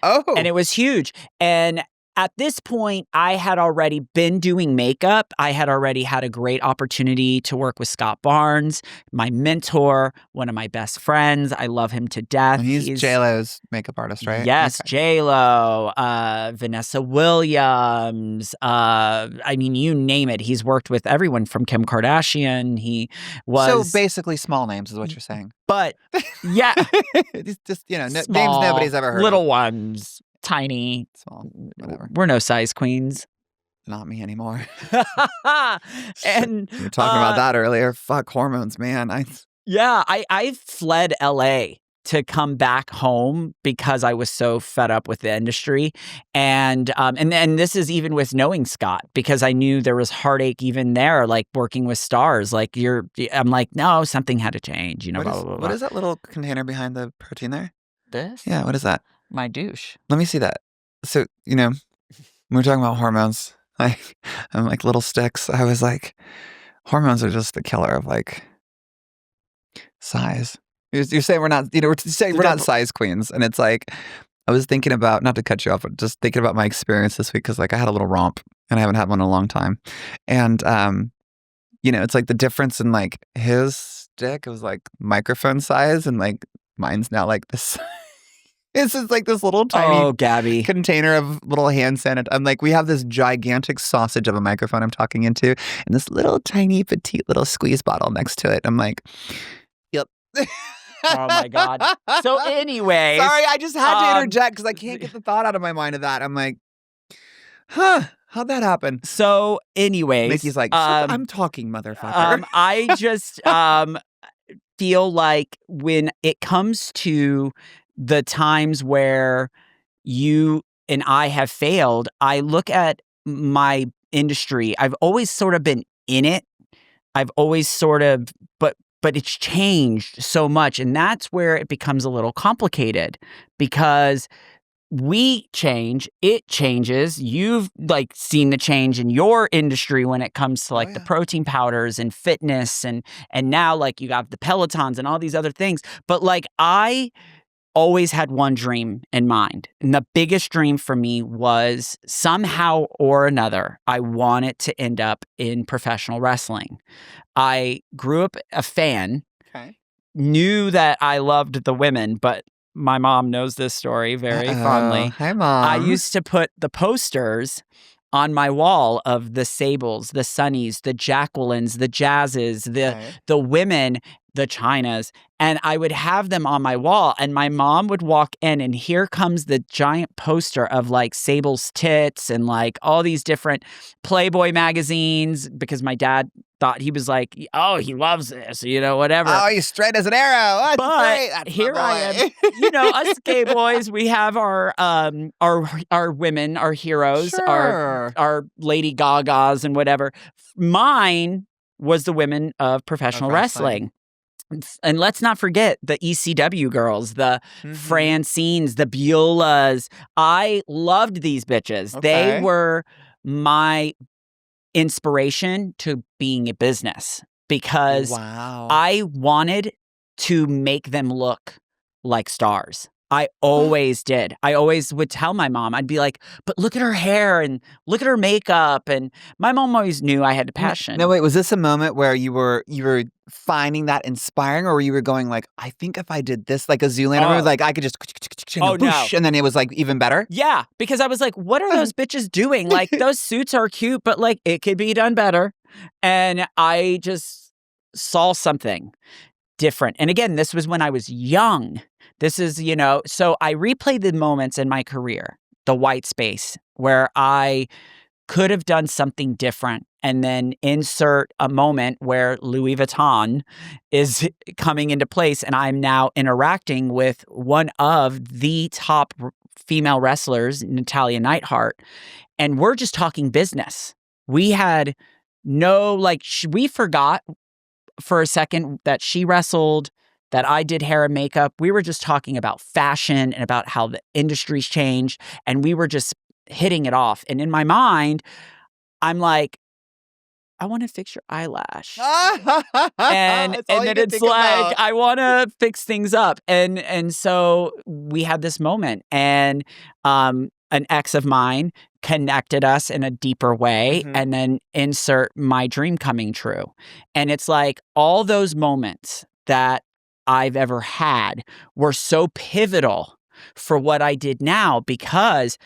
Speaker 1: Oh,
Speaker 2: and it was huge. And at this point, I had already been doing makeup. I had already had a great opportunity to work with Scott Barnes, my mentor, one of my best friends. I love him to death.
Speaker 1: And he's J-Lo's makeup artist, right?
Speaker 2: Yes, okay. J-Lo, Vanessa Williams. I mean, you name it. He's worked with everyone from Kim Kardashian. He was...
Speaker 1: So basically small names is what you're saying.
Speaker 2: But, yeah.
Speaker 1: It's just, names nobody's ever heard
Speaker 2: little
Speaker 1: of.
Speaker 2: ones. Tiny,
Speaker 1: small, whatever.
Speaker 2: We're no size queens.
Speaker 1: Not me anymore.
Speaker 2: And
Speaker 1: we were talking about that earlier. Fuck hormones, man.
Speaker 2: I fled LA to come back home because I was so fed up with the industry, and this is even with knowing Scott, because I knew there was heartache even there, like working with stars. Like I'm like, no, something had to change. Blah, blah, blah.
Speaker 1: What is that little container behind the protein there?
Speaker 2: This?
Speaker 1: Yeah. What is that?
Speaker 2: My douche.
Speaker 1: Let me see that. So, when we're talking about hormones, I'm like little sticks. I was like, hormones are just the killer of like size. You're saying we're not, we're saying we're not size queens. And it's like, I was thinking about, not to cut you off, but just thinking about my experience this week, because like I had a little romp and I haven't had one in a long time. And, it's like the difference in like his stick, it was like microphone size, and like mine's now like this. It's just like this little tiny
Speaker 2: Gabbi.
Speaker 1: container of little hand sanitizer. I'm like, we have this gigantic sausage of a microphone I'm talking into, and this little tiny petite little squeeze bottle next to it. I'm like, yep.
Speaker 2: Oh my God. So anyway.
Speaker 1: Sorry, I just had to interject because I can't get the thought out of my mind of that. I'm like, how'd that happen?
Speaker 2: So anyways.
Speaker 1: Mickey's like, I'm talking, motherfucker.
Speaker 2: I just feel like when it comes to the times where you and I have failed, I look at my industry. I've always sort of been in it. I've always sort of, but it's changed so much. And that's where it becomes a little complicated, because we change, it changes. You've like seen the change in your industry when it comes to like the protein powders and fitness, and now like you got the Pelotons and all these other things. But like I always had one dream in mind. And the biggest dream for me was somehow or another, I wanted to end up in professional wrestling. I grew up a fan, knew that I loved the women, but my mom knows this story very fondly.
Speaker 1: Hi, Mom.
Speaker 2: I used to put the posters on my wall of the Sables, the Sunnies, the Jacquelines, the Jazzes, the women, the Chinas, and I would have them on my wall, and my mom would walk in, and here comes the giant poster of like Sable's tits and like all these different Playboy magazines, because my dad thought he was like, oh, he loves this, whatever.
Speaker 1: Oh, he's straight as an arrow. That's
Speaker 2: But
Speaker 1: great. That's
Speaker 2: here I am, us gay boys, we have our women, our heroes,
Speaker 1: Sure.
Speaker 2: our Lady Gagas and whatever. Mine was the women of professional wrestling. And let's not forget the ECW girls, the Francines, the Beulahs. I loved these bitches.
Speaker 1: Okay.
Speaker 2: They were my inspiration to being a business, because
Speaker 1: Wow.
Speaker 2: I wanted to make them look like stars. I always did. I always would tell my mom, I'd be like, but look at her hair and look at her makeup. And my mom always knew I had a passion.
Speaker 1: No, wait, was this a moment where you were finding that inspiring, or you were going like, I think if I did this like a Zoolander move, like I could just
Speaker 2: no.
Speaker 1: and then it was like even better?
Speaker 2: Yeah, because I was like, what are those bitches doing? Like, those suits are cute, but like it could be done better. And I just saw something different. And again, this was when I was young. This is, so I replayed the moments in my career, the white space, where I could have done something different, and then insert a moment where Louis Vuitton is coming into place, and I'm now interacting with one of the top female wrestlers, Natalya Neidhart, and we're just talking business. We had we forgot for a second that she wrestled, that I did hair and makeup. We were just talking about fashion and about how the industry's changed, and we were just hitting it off. And in my mind, I'm like, I want to fix your eyelash. and then it's like, I want to fix things up. And so we had this moment, and an ex of mine connected us in a deeper way, and then insert my dream coming true. And it's like all those moments that I've ever had were so pivotal for what I did now, because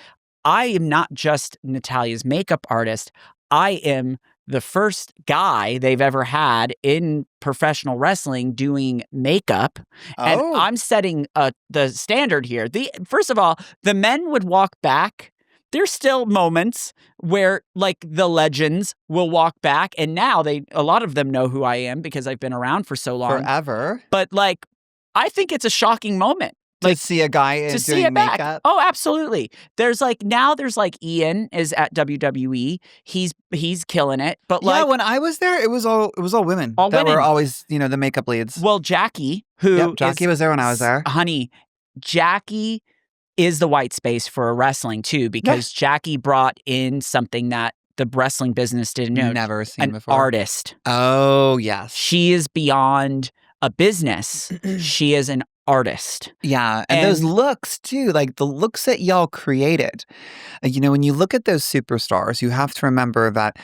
Speaker 2: I am not just Natalya's makeup artist. I am the first guy they've ever had in professional wrestling doing makeup. And I'm setting the standard here. First of all, the men would walk back. There's still moments where like the legends will walk back, and now a lot of them know who I am because I've been around for so long.
Speaker 1: Forever.
Speaker 2: But like, I think it's a shocking moment.
Speaker 1: To see a guy doing makeup?
Speaker 2: Back. Oh, absolutely. There's Ian is at WWE. He's killing it. But
Speaker 1: when I was there, it was all women that were always, the makeup leads.
Speaker 2: Well, Jackie,
Speaker 1: Jackie was there when I was there.
Speaker 2: Honey, Jackie is the white space for wrestling too, because Jackie brought in something that the wrestling business didn't know.
Speaker 1: Never seen before.
Speaker 2: An artist.
Speaker 1: Oh, yes.
Speaker 2: She is beyond a business. She is an artist.
Speaker 1: Yeah. And those looks too, like the looks that y'all created. When you look at those superstars, you have to remember that,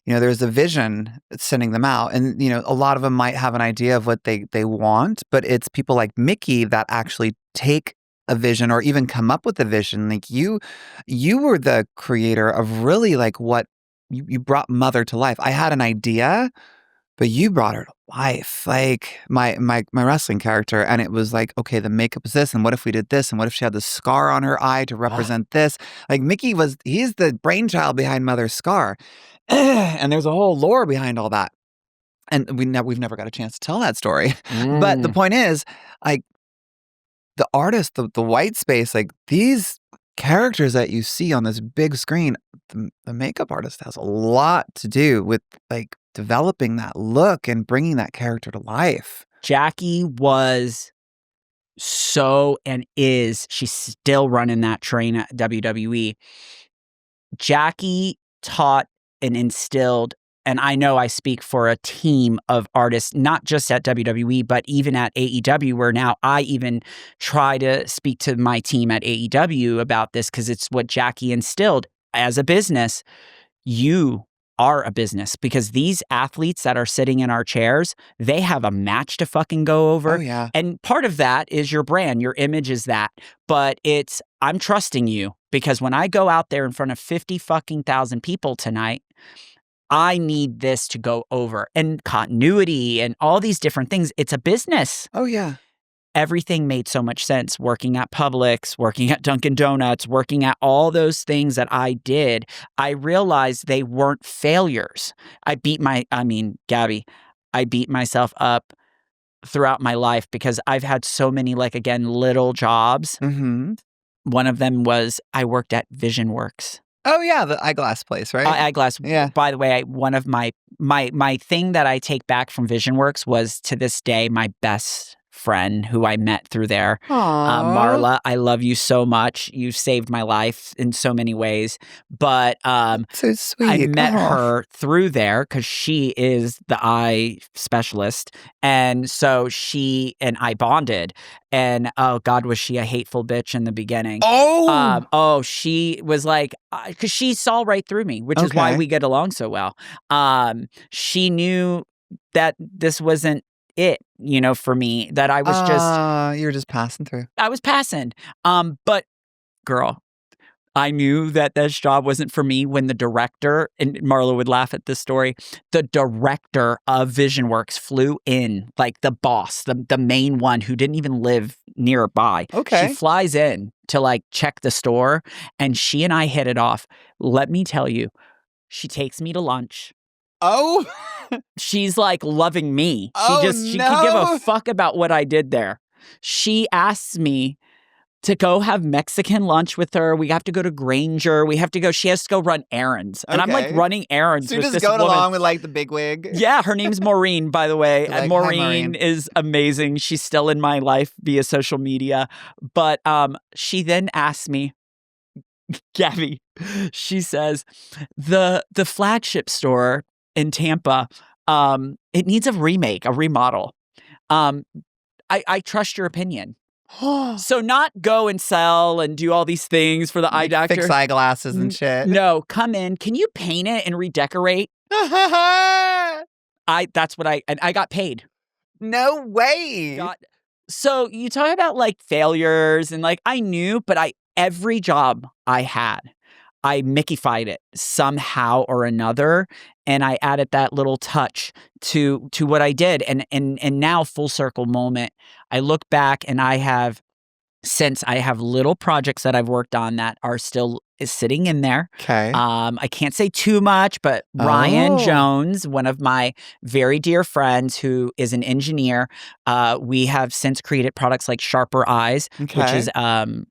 Speaker 1: there's a vision sending them out. And, a lot of them might have an idea of what they want, but it's people like Mickey that actually take a vision or even come up with a vision. Like you were the creator of really like what you brought Mother to life. I had an idea, but you brought her to life. Like my wrestling character. And it was like, okay, the makeup is this. And what if we did this? And what if she had the scar on her eye to represent this? Like Mickey he's the brainchild behind Mother's scar. And there's a whole lore behind all that. And we've never got a chance to tell that story. But the point is, like, the artist, the white space, like these characters that you see on this big screen, the makeup artist has a lot to do with like developing that look and bringing that character to life.
Speaker 2: Jackie was she's still running that train at WWE. Jackie taught and instilled, and I know I speak for a team of artists, not just at WWE, but even at AEW, where now I even try to speak to my team at AEW about this, because it's what Jackie instilled. As a business, you are a business, because these athletes that are sitting in our chairs, they have a match to fucking go over.
Speaker 1: Oh, yeah.
Speaker 2: And part of that is your brand, your image is that. But I'm trusting you, because when I go out there in front of 50 fucking thousand people tonight, I need this to go over. And continuity and all these different things. It's a business.
Speaker 1: Oh, yeah.
Speaker 2: Everything made so much sense. Working at Publix, working at Dunkin' Donuts, working at all those things that I did, I realized they weren't failures. Gabbi, I beat myself up throughout my life because I've had so many, like, again, little jobs.
Speaker 1: Mm-hmm.
Speaker 2: One of them was I worked at Vision Works.
Speaker 1: Oh, yeah, the eyeglass place, right?
Speaker 2: Eyeglass.
Speaker 1: Yeah.
Speaker 2: By the way, one of my thing that I take back from Vision Works was, to this day, my best friend who I met through there.
Speaker 1: Aww.
Speaker 2: Marla, I love you so much. You saved my life in so many ways. But
Speaker 1: so sweet.
Speaker 2: I met her through there because she is the eye specialist. And so she and I bonded. And oh God, was she a hateful bitch in the beginning. She was like, because she saw right through me, which is why we get along so well. She knew that this wasn't it, for me, that I was just...
Speaker 1: You were just passing through.
Speaker 2: I was passing. But girl, I knew that this job wasn't for me when the director, and Marla would laugh at this story, the director of Vision Works flew in, like the boss, the main one who didn't even live nearby.
Speaker 1: Okay.
Speaker 2: She flies in to like check the store, and she and I hit it off. Let me tell you, she takes me to lunch.
Speaker 1: Oh,
Speaker 2: she's like loving me. She
Speaker 1: no.
Speaker 2: could give a fuck about what I did there. She asks me to go have Mexican lunch with her. We have to go to Granger. She has to go run errands. And I'm like running errands with this woman.
Speaker 1: So you're just going along with like the big wig?
Speaker 2: Yeah, her name's Maureen, by the way. And Maureen is amazing. She's still in my life via social media. But she then asks me, Gabbi, she says, the flagship store in Tampa, it needs a remake, a remodel. I trust your opinion. So not go and sell and do all these things for the eye doctor.
Speaker 1: Fix eyeglasses and shit.
Speaker 2: No, come in. Can you paint it and redecorate? That's what I got paid.
Speaker 1: No way.
Speaker 2: So you talk about like failures and like I knew, but every job I had, I Mickeyfied it somehow or another, and I added that little touch to what I did. And now, full circle moment, I look back and I have little projects that I've worked on that are still sitting in there.
Speaker 1: Okay.
Speaker 2: I can't say too much, but Ryan Jones, one of my very dear friends who is an engineer, we have since created products like Sharper Eyes, which is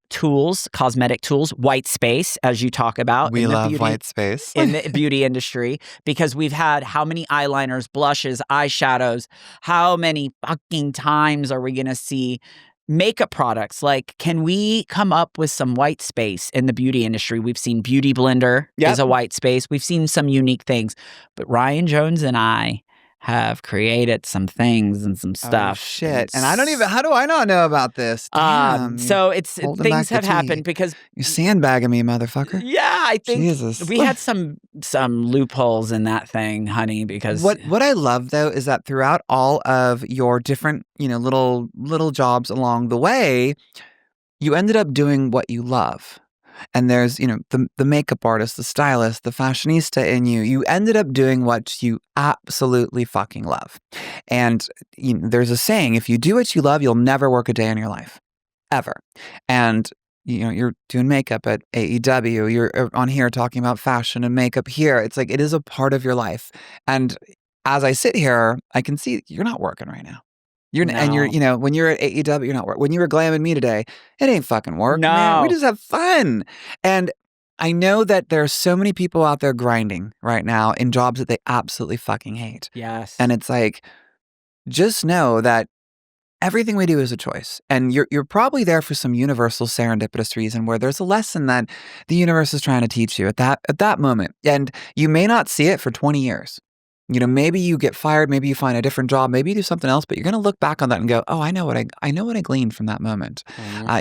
Speaker 2: tools, cosmetic tools, white space, as you talk about.
Speaker 1: We love white space.
Speaker 2: in the beauty industry, because we've had how many eyeliners, blushes, eyeshadows, how many fucking times are we going to see makeup products? Like, can we come up with some white space in the beauty industry? We've seen Beauty Blender is a white space. We've seen some unique things, but Ryan Jones and I have created some things and some stuff.
Speaker 1: Oh, shit. And I don't even, how do I not know about this? Damn,
Speaker 2: so things have happened because
Speaker 1: you're sandbagging me, motherfucker.
Speaker 2: Yeah, I think
Speaker 1: Jesus.
Speaker 2: We had some loopholes in that thing, honey, because
Speaker 1: what I love though is that throughout all of your different, little jobs along the way, you ended up doing what you love. And there's, the makeup artist, the stylist, the fashionista in you. You ended up doing what you absolutely fucking love. And there's a saying, if you do what you love, you'll never work a day in your life. Ever. And, you're doing makeup at AEW. You're on here talking about fashion and makeup here. It's like, it is a part of your life. And as I sit here, I can see you're not working right now. And you're, when you're at AEW, you're not working. When you were glamming me today, it ain't fucking work, man. We just have fun. And I know that there are so many people out there grinding right now in jobs that they absolutely fucking hate.
Speaker 2: Yes.
Speaker 1: And it's like, just know that everything we do is a choice. And you're probably there for some universal serendipitous reason where there's a lesson that the universe is trying to teach you at that moment. And you may not see it for 20 years. You know, maybe you get fired, maybe you find a different job, maybe you do something else, but you're going to look back on that and go, "Oh, I know what I gleaned from that moment."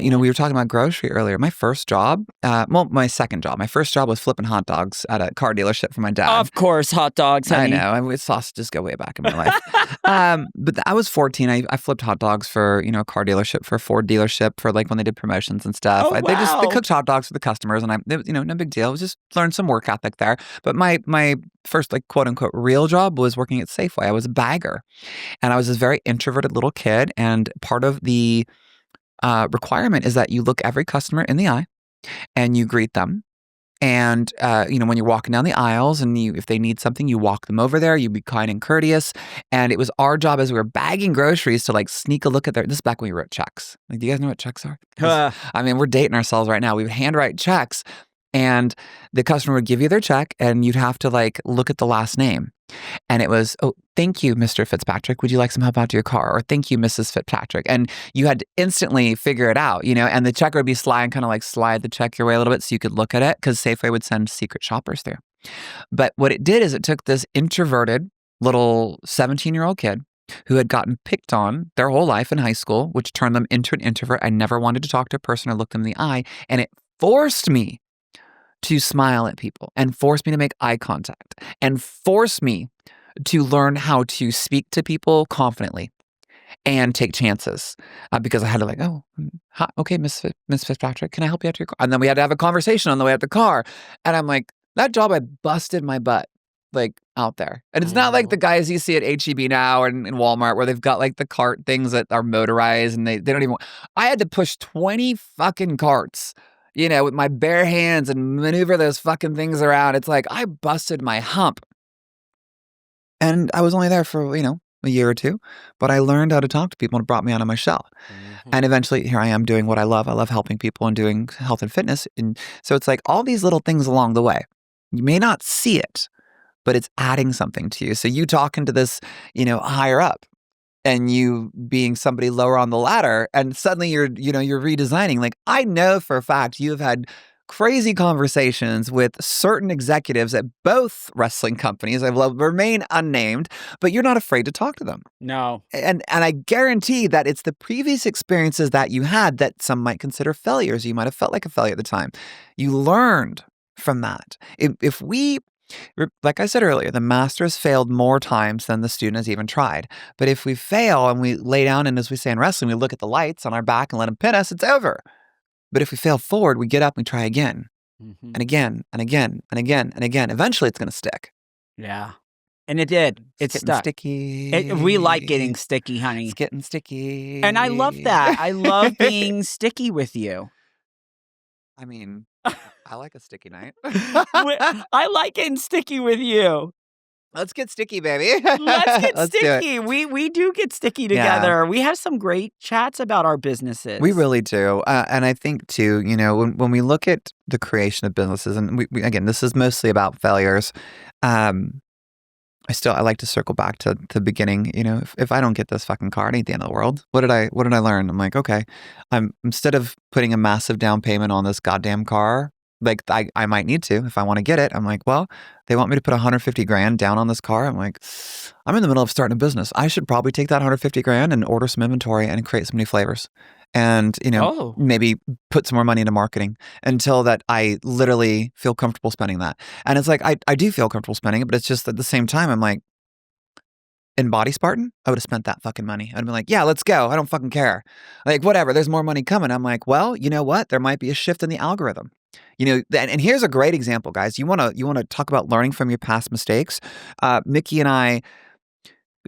Speaker 1: You know, we were talking about grocery earlier. My first job, my second job. My first job was flipping hot dogs at a car dealership for my dad.
Speaker 2: Of course, hot dogs, honey.
Speaker 1: I know. Sausages go way back in my life. But I was 14. I flipped hot dogs for, you know, a car dealership, for a Ford dealership, for like when they did promotions and stuff.
Speaker 2: Oh,
Speaker 1: They
Speaker 2: wow.
Speaker 1: cooked hot dogs for the customers, and you know, no big deal. It was just learned some work ethic there. But my first, like, quote unquote real job was working at Safeway. I was a bagger, and I was this very introverted little kid. And part of the requirement is that you look every customer in the eye and you greet them. And, you know, when you're walking down the aisles and if they need something, you walk them over there, you be kind and courteous. And it was our job as we were bagging groceries to like sneak a look at this is back when we wrote checks. Like, do you guys know what checks are? I mean, we're dating ourselves right now. We would handwrite checks, and the customer would give you their check and you'd have to like look at the last name. And it was, "Oh, thank you, Mr. Fitzpatrick. Would you like some help out to your car?" Or, "Thank you, Mrs. Fitzpatrick." And you had to instantly figure it out, you know, and the checker would be sly and kind of like slide the check your way a little bit so you could look at it, because Safeway would send secret shoppers through. But what it did is it took this introverted little 17-year-old kid who had gotten picked on their whole life in high school, which turned them into an introvert. I never wanted to talk to a person or look them in the eye. And it forced me to smile at people, and forced me to make eye contact, and forced me to learn how to speak to people confidently and take chances, because I had to like, "Oh, hi, okay, Miss Fitzpatrick, can I help you out to your car?" And then we had to have a conversation on the way out the car. And I'm like, that job, I busted my butt like out there. And it's not like the guys you see at HEB now and in Walmart where they've got like the cart things that are motorized and they don't even, I had to push 20 fucking carts, you know, with my bare hands and maneuver those fucking things around. It's like I busted my hump. And I was only there for, you know, a year or two, but I learned how to talk to people, and it brought me out of my shell. And eventually here I am doing what I love. I love helping people and doing health and fitness. And so it's like all these little things along the way. You may not see it, but it's adding something to you. So you talking to this, you know, higher up, and you being somebody lower on the ladder, and suddenly you're redesigning. Like, I know for a fact you have had crazy conversations with certain executives at both wrestling companies. I will remain unnamed, but you're not afraid to talk to them.
Speaker 2: No.
Speaker 1: And I guarantee that it's the previous experiences that you had that some might consider failures. You might have felt like a failure at the time. You learned from that. If we, like I said earlier, the master has failed more times than the student has even tried. But if we fail and we lay down, and as we say in wrestling, we look at the lights on our back and let them pin us, it's over. But if we fail forward, we get up and we try again, and again, and again, and again, and again. Eventually, it's going to stick.
Speaker 2: Yeah. And it did. It's
Speaker 1: getting
Speaker 2: stuck.
Speaker 1: sticky.
Speaker 2: We like getting sticky, honey.
Speaker 1: It's getting sticky.
Speaker 2: And I love that. I love being sticky with you.
Speaker 1: I mean, I like a sticky night.
Speaker 2: I like getting sticky with you.
Speaker 1: Let's get sticky, baby.
Speaker 2: Let's get
Speaker 1: Let's do it.
Speaker 2: sticky. We do get sticky together. Yeah. We have some great chats about our businesses.
Speaker 1: We really do. And I think, too, you know, when we look at the creation of businesses, and we again, this is mostly about failures. I like to circle back to the beginning. You know, if I don't get this fucking car, it ain't the end of the world. What did I learn? I'm like, okay, instead of putting a massive down payment on this goddamn car, like I might need to if I want to get it. I'm like, well, they want me to put 150 grand down on this car. I'm like, I'm in the middle of starting a business. I should probably take that 150 grand and order some inventory and create some new flavors. And, you know, maybe put some more money into marketing until that I literally feel comfortable spending that. And it's like, I do feel comfortable spending it, but it's just at the same time, I'm like, in Body Spartan, I would have spent that fucking money. I'd been like, yeah, let's go. I don't fucking care. Like, whatever, there's more money coming. I'm like, well, you know what? There might be a shift in the algorithm. You know, and here's a great example, guys. You want to talk about learning from your past mistakes? Mickey and I,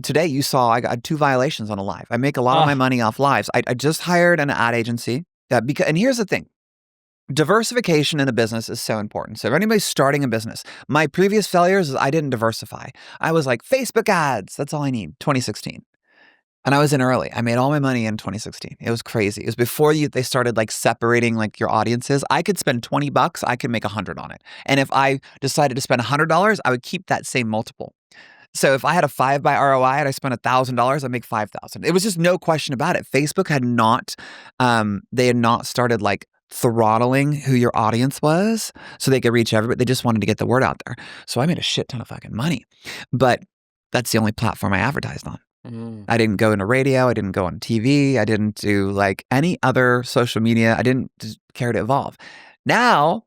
Speaker 1: today you saw I got 2 violations on a live. I make a lot of my money off lives. I just hired an ad agency and here's the thing. Diversification in a business is so important. So if anybody's starting a business, my previous failures is I didn't diversify. I was like, Facebook ads, that's all I need, 2016. And I was in early. I made all my money in 2016. It was crazy. It was before they started like separating like your audiences. I could spend $20, I could make 100 on it. And if I decided to spend $100, I would keep that same multiple. So if I had a 5 by ROI and I spent $1,000, I'd make 5,000. It was just no question about it. Facebook had not, they had not started like throttling who your audience was so they could reach everybody. They just wanted to get the word out there. So I made a shit ton of fucking money. But That's the only platform I advertised on.
Speaker 2: Mm.
Speaker 1: I didn't go into radio. I didn't go on TV. I didn't do like any other social media. I didn't just care to evolve. Now,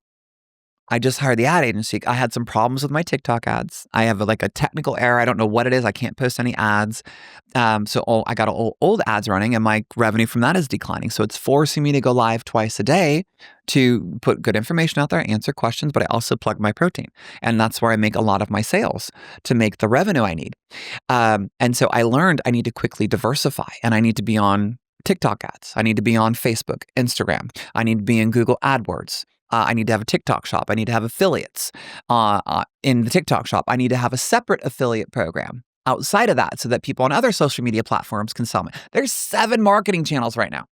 Speaker 1: I just hired the ad agency. I had some problems with my TikTok ads. I have like a technical error. I don't know what it is. I can't post any ads. So I got old ads running and my revenue from that is declining. So it's forcing me to go live twice a day to put good information out there, answer questions, but I also plug my protein. And that's where I make a lot of my sales to make the revenue I need. And so I learned I need to quickly diversify and I need to be on TikTok ads. I need to be on Facebook, Instagram. I need to be in Google AdWords. I need to have a TikTok shop. I need to have affiliates in the TikTok shop. I need to have a separate affiliate program outside of that so that people on other social media platforms can sell me. There's 7 marketing channels right now,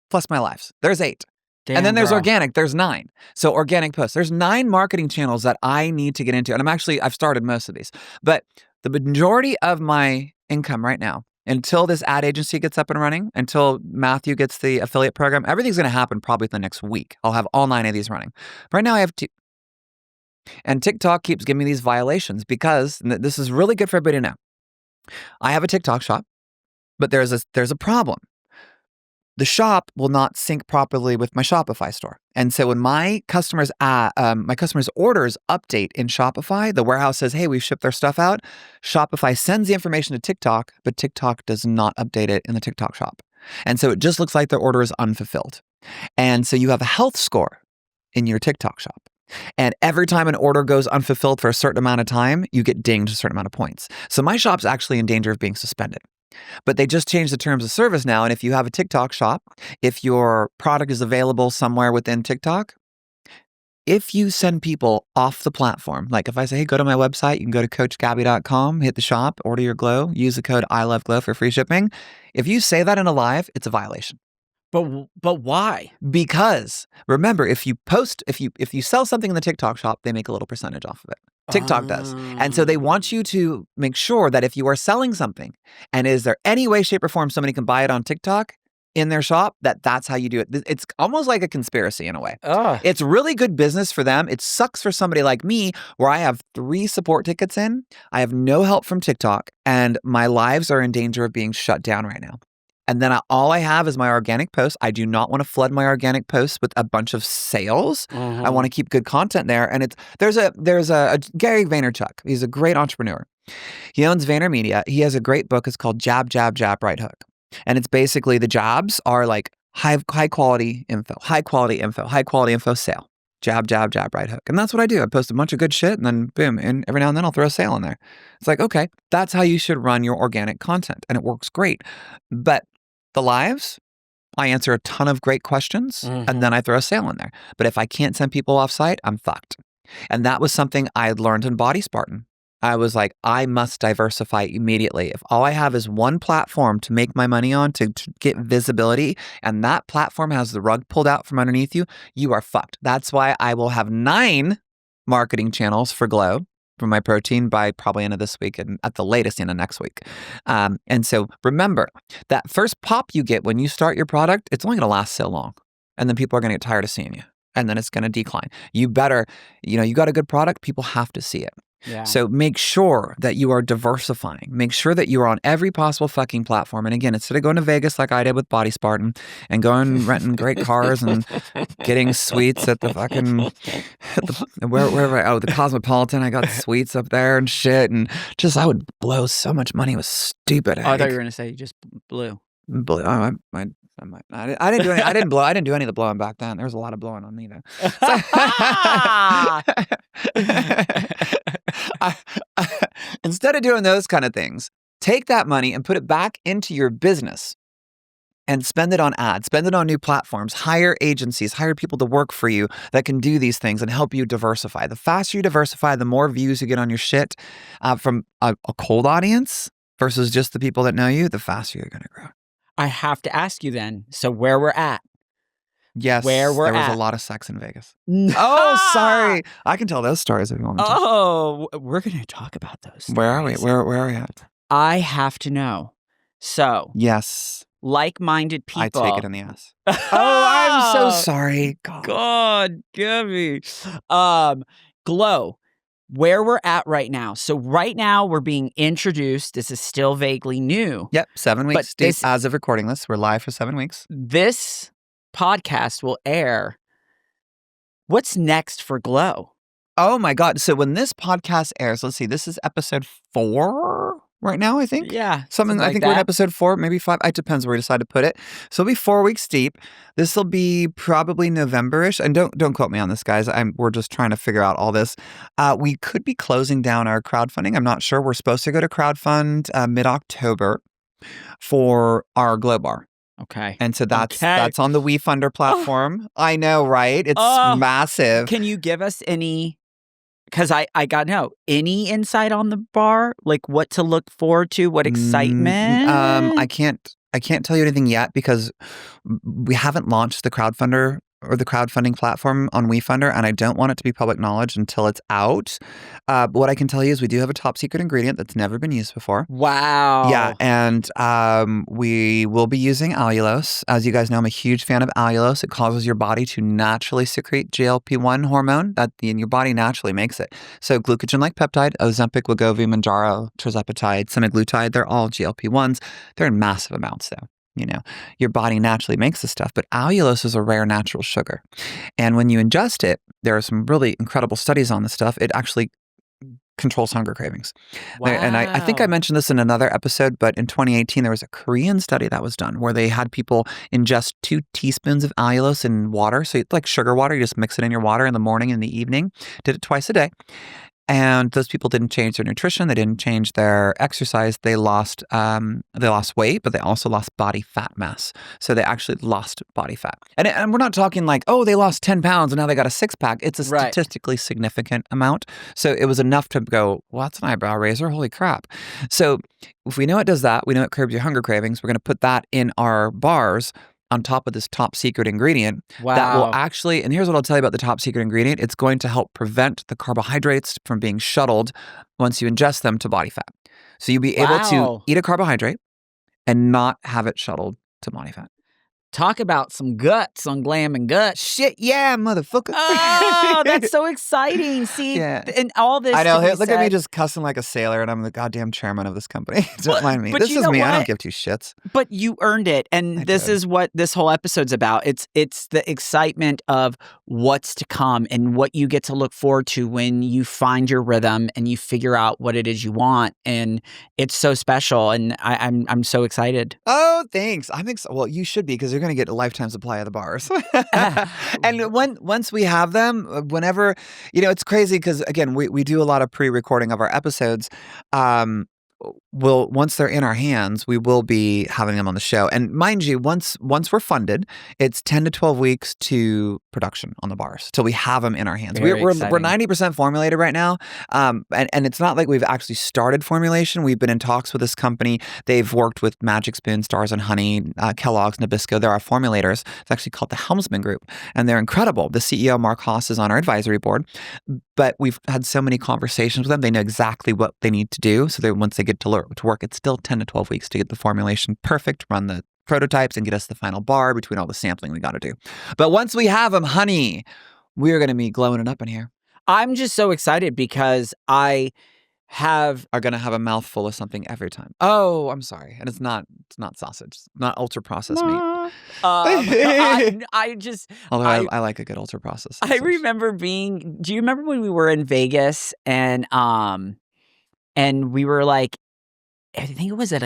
Speaker 1: plus my lives. There's 8.
Speaker 2: Damn,
Speaker 1: and then there's
Speaker 2: girl.
Speaker 1: organic. There's 9. So organic posts. There's 9 marketing channels that I need to get into. And I've started most of these. But the majority of my income right now, until this ad agency gets up and running, until Matthew gets the affiliate program, everything's going to happen probably the next week. I'll have all 9 of these running. Right now I have 2. And TikTok keeps giving me these violations because this is really good for everybody to know. I have a TikTok shop, but there's a problem. The shop will not sync properly with my Shopify store. And so when my customers' orders update in Shopify, the warehouse says, hey, we've shipped their stuff out. Shopify sends the information to TikTok, but TikTok does not update it in the TikTok shop. And so it just looks like their order is unfulfilled. And so you have a health score in your TikTok shop. And every time an order goes unfulfilled for a certain amount of time, you get dinged a certain amount of points. So my shop's actually in danger of being suspended. But they just changed the terms of service now. And if you have a TikTok shop, if your product is available somewhere within TikTok, if you send people off the platform, like if I say, hey, go to my website, you can go to coachgabbi.com, hit the shop, order your glow, use the code ILOVEGLOW for free shipping. If you say that in a live, it's a violation.
Speaker 2: But why?
Speaker 1: Because remember, if you sell something in the TikTok shop, they make a little percentage off of it. TikTok does. And so they want you to make sure that if you are selling something and is there any way, shape, or form somebody can buy it on TikTok in their shop, that's how you do it. It's almost like a conspiracy in a way. It's really good business for them. It sucks for somebody like me where I have 3 support tickets in. I have no help from TikTok and my lives are in danger of being shut down right now. And then all I have is my organic posts. I do not want to flood my organic posts with a bunch of sales.
Speaker 2: Mm-hmm.
Speaker 1: I want to keep good content there. And there's a Gary Vaynerchuk. He's a great entrepreneur. He owns VaynerMedia. He has a great book. It's called Jab, Jab, Jab, Right Hook. And it's basically the jabs are like high quality info, sale. Jab, jab, jab, right hook. And that's what I do. I post a bunch of good shit and then boom, and every now and then I'll throw a sale in there. It's like, okay, that's how you should run your organic content. And it works great. But the lives, I answer a ton of great questions and then I throw a sale in there. But if I can't send people off site, I'm fucked. And that was something I learned in Body Spartan. I was like, I must diversify immediately. If all I have is one platform to make my money on, to get visibility, and that platform has the rug pulled out from underneath you, you are fucked. That's why I will have 9 marketing channels for Glow, for my protein, by probably end of this week and at the latest end of next week. And so remember, that first pop you get when you start your product, it's only going to last so long. And then people are going to get tired of seeing you. And then it's going to decline. You better, you got a good product, people have to see it.
Speaker 2: Yeah.
Speaker 1: So make sure that you are diversifying. Make sure that you are on every possible fucking platform. And again, instead of going to Vegas like I did with Body Spartan and going renting great cars and getting suites at the fucking the Cosmopolitan, I got suites up there and shit, and just I would blow so much money. It was stupid.
Speaker 2: I thought you were gonna say you just blew.
Speaker 1: I didn't do any. I didn't do any of the blowing back then. There was a lot of blowing on me though. Instead of doing those kind of things, take that money and put it back into your business and spend it on ads, spend it on new platforms, hire agencies, hire people to work for you that can do these things and help you diversify. The faster you diversify, the more views you get on your shit from a cold audience versus just the people that know you, the faster you're going to grow.
Speaker 2: I have to ask you then, so where we're at.
Speaker 1: Yes,
Speaker 2: there was
Speaker 1: a lot of sex in Vegas. Oh, sorry. I can tell those stories if you want me to.
Speaker 2: Oh, we're going to talk about those stories.
Speaker 1: Where are we? Where are we at?
Speaker 2: I have to know. So,
Speaker 1: yes,
Speaker 2: like-minded people.
Speaker 1: I take it in the ass. Oh, I'm so sorry.
Speaker 2: God, Gabbi. Glow. where we're at right now. So right now we're being introduced. This is still vaguely new.
Speaker 1: Yep, 7
Speaker 2: But
Speaker 1: weeks deep
Speaker 2: this-
Speaker 1: as of recording this. We're live for 7 weeks.
Speaker 2: This podcast will air. What's next for Glow?
Speaker 1: Oh my God. So when this podcast airs, let's see, this is episode 4 right now, I think.
Speaker 2: Yeah.
Speaker 1: Something I think we're in episode 4, maybe 5. It depends where we decide to put it. So it'll be 4 weeks deep. This will be probably November-ish. And don't quote me on this, guys. We're just trying to figure out all this. We could be closing down our crowdfunding. I'm not sure. We're supposed to go to crowdfund mid-October for our Glow Bar.
Speaker 2: Okay.
Speaker 1: And so that's on the WeFunder platform. I know, right? It's massive.
Speaker 2: Can you give us any? Because I got to know, any insight on the bar? Like what to look forward to? What excitement?
Speaker 1: I can't tell you anything yet because we haven't launched the crowdfunder or the crowdfunding platform on WeFunder, and I don't want it to be public knowledge until it's out. But what I can tell you is we do have a top secret ingredient that's never been used before.
Speaker 2: Wow.
Speaker 1: Yeah, and we will be using allulose. As you guys know, I'm a huge fan of allulose. It causes your body to naturally secrete GLP-1 hormone that your body naturally makes it. So glucogen-like peptide, Ozempic, Wegovy, Mounjaro, tirzepatide, semaglutide, they're all GLP-1s. They're in massive amounts, though. You know, your body naturally makes this stuff, but allulose is a rare natural sugar. And when you ingest it, there are some really incredible studies on this stuff. It actually controls hunger cravings.
Speaker 2: Wow.
Speaker 1: And I think I mentioned this in another episode, but in 2018, there was a Korean study that was done where they had people ingest 2 teaspoons of allulose in water. So it's like sugar water. You just mix it in your water in the morning and the evening. Did it twice a day. And those people didn't change their nutrition. They didn't change their exercise. They lost weight, but they also lost body fat mass. So they actually lost body fat. And we're not talking like, oh, they lost 10 pounds and now they got a 6-pack. It's a statistically significant amount. So it was enough to go, well, that's an eyebrow raiser. Holy crap. So if we know it does that, we know it curbs your hunger cravings. We're going to put that in our bars on top of this top secret ingredient that will actually, and here's what I'll tell you about the top secret ingredient. It's going to help prevent the carbohydrates from being shuttled once you ingest them to body fat. So you'll be able to eat a carbohydrate and not have it shuttled to body fat.
Speaker 2: Talk about some guts on Glam and Guts.
Speaker 1: Shit, yeah, motherfucker.
Speaker 2: Oh, that's so exciting. See, and all this.
Speaker 1: I know. Look at me just cussing like a sailor, and I'm the goddamn chairman of this company. Don't mind me. This is me. I don't give 2 shits.
Speaker 2: But you earned it. And this is what this whole episode's about. It's the excitement of what's to come and what you get to look forward to when you find your rhythm and you figure out what it is you want. And it's so special. And I'm so excited.
Speaker 1: Oh, thanks. Well, you should be, because you're going to get a lifetime supply of the bars. And once we have them, whenever, it's crazy because, again, we do a lot of pre-recording of our episodes. Once they're in our hands, we will be having them on the show. And mind you, once we're funded, it's 10 to 12 weeks to production on the bars till we have them in our hands. We're 90% formulated right now. And it's not like we've actually started formulation. We've been in talks with this company. They've worked with Magic Spoon, Stars and Honey, Kellogg's, Nabisco. They're our formulators. It's actually called the Helmsman Group. And they're incredible. The CEO, Mark Haas, is on our advisory board. But we've had so many conversations with them. They know exactly what they need to do. So once they get to work, it's still 10 to 12 weeks to get the formulation perfect, run the prototypes, and get us the final bar between all the sampling we got to do. But once we have them, honey, we're going to be glowing it up in here.
Speaker 2: I'm just so excited because I are
Speaker 1: going to have a mouthful of something every time. Oh, I'm sorry. And it's not sausage. It's not ultra processed meat.
Speaker 2: I just
Speaker 1: Although I like a good ultra processed sausage.
Speaker 2: I remember do you remember when we were in Vegas and we were like, I think it was at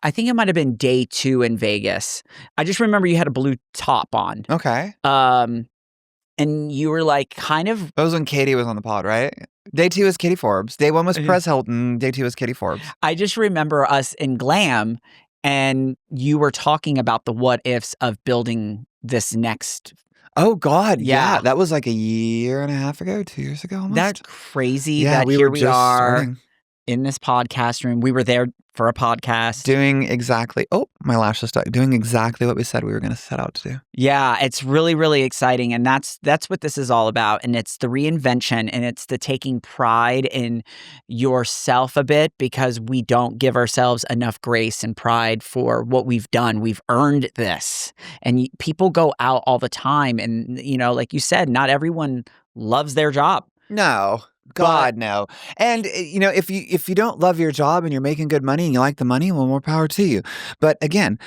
Speaker 2: I think it might have been day 2 in Vegas. I just remember you had a blue top on.
Speaker 1: Okay.
Speaker 2: And you were like kind of.
Speaker 1: That was when Katie was on the pod, right? Day 2 was Katie Forbes. Day 1 was Perez Hilton. Day 2 was Katie Forbes.
Speaker 2: I just remember us in Glam and you were talking about the what ifs of building this next.
Speaker 1: Oh, God. Yeah. That was like a year and a half ago, 2 years ago almost.
Speaker 2: That's crazy
Speaker 1: that
Speaker 2: here we are
Speaker 1: starting
Speaker 2: in this podcast room. We were there for a podcast.
Speaker 1: Doing exactly, my lash is stuck. Doing exactly what we said we were going to set out to do.
Speaker 2: Yeah, it's really, really exciting. And that's what this is all about. And it's the reinvention and it's the taking pride in yourself a bit, because we don't give ourselves enough grace and pride for what we've done. We've earned this. And people go out all the time. And, like you said, not everyone loves their job.
Speaker 1: No. God, no. And if you don't love your job and you're making good money and you like the money, well, more power to you. But again,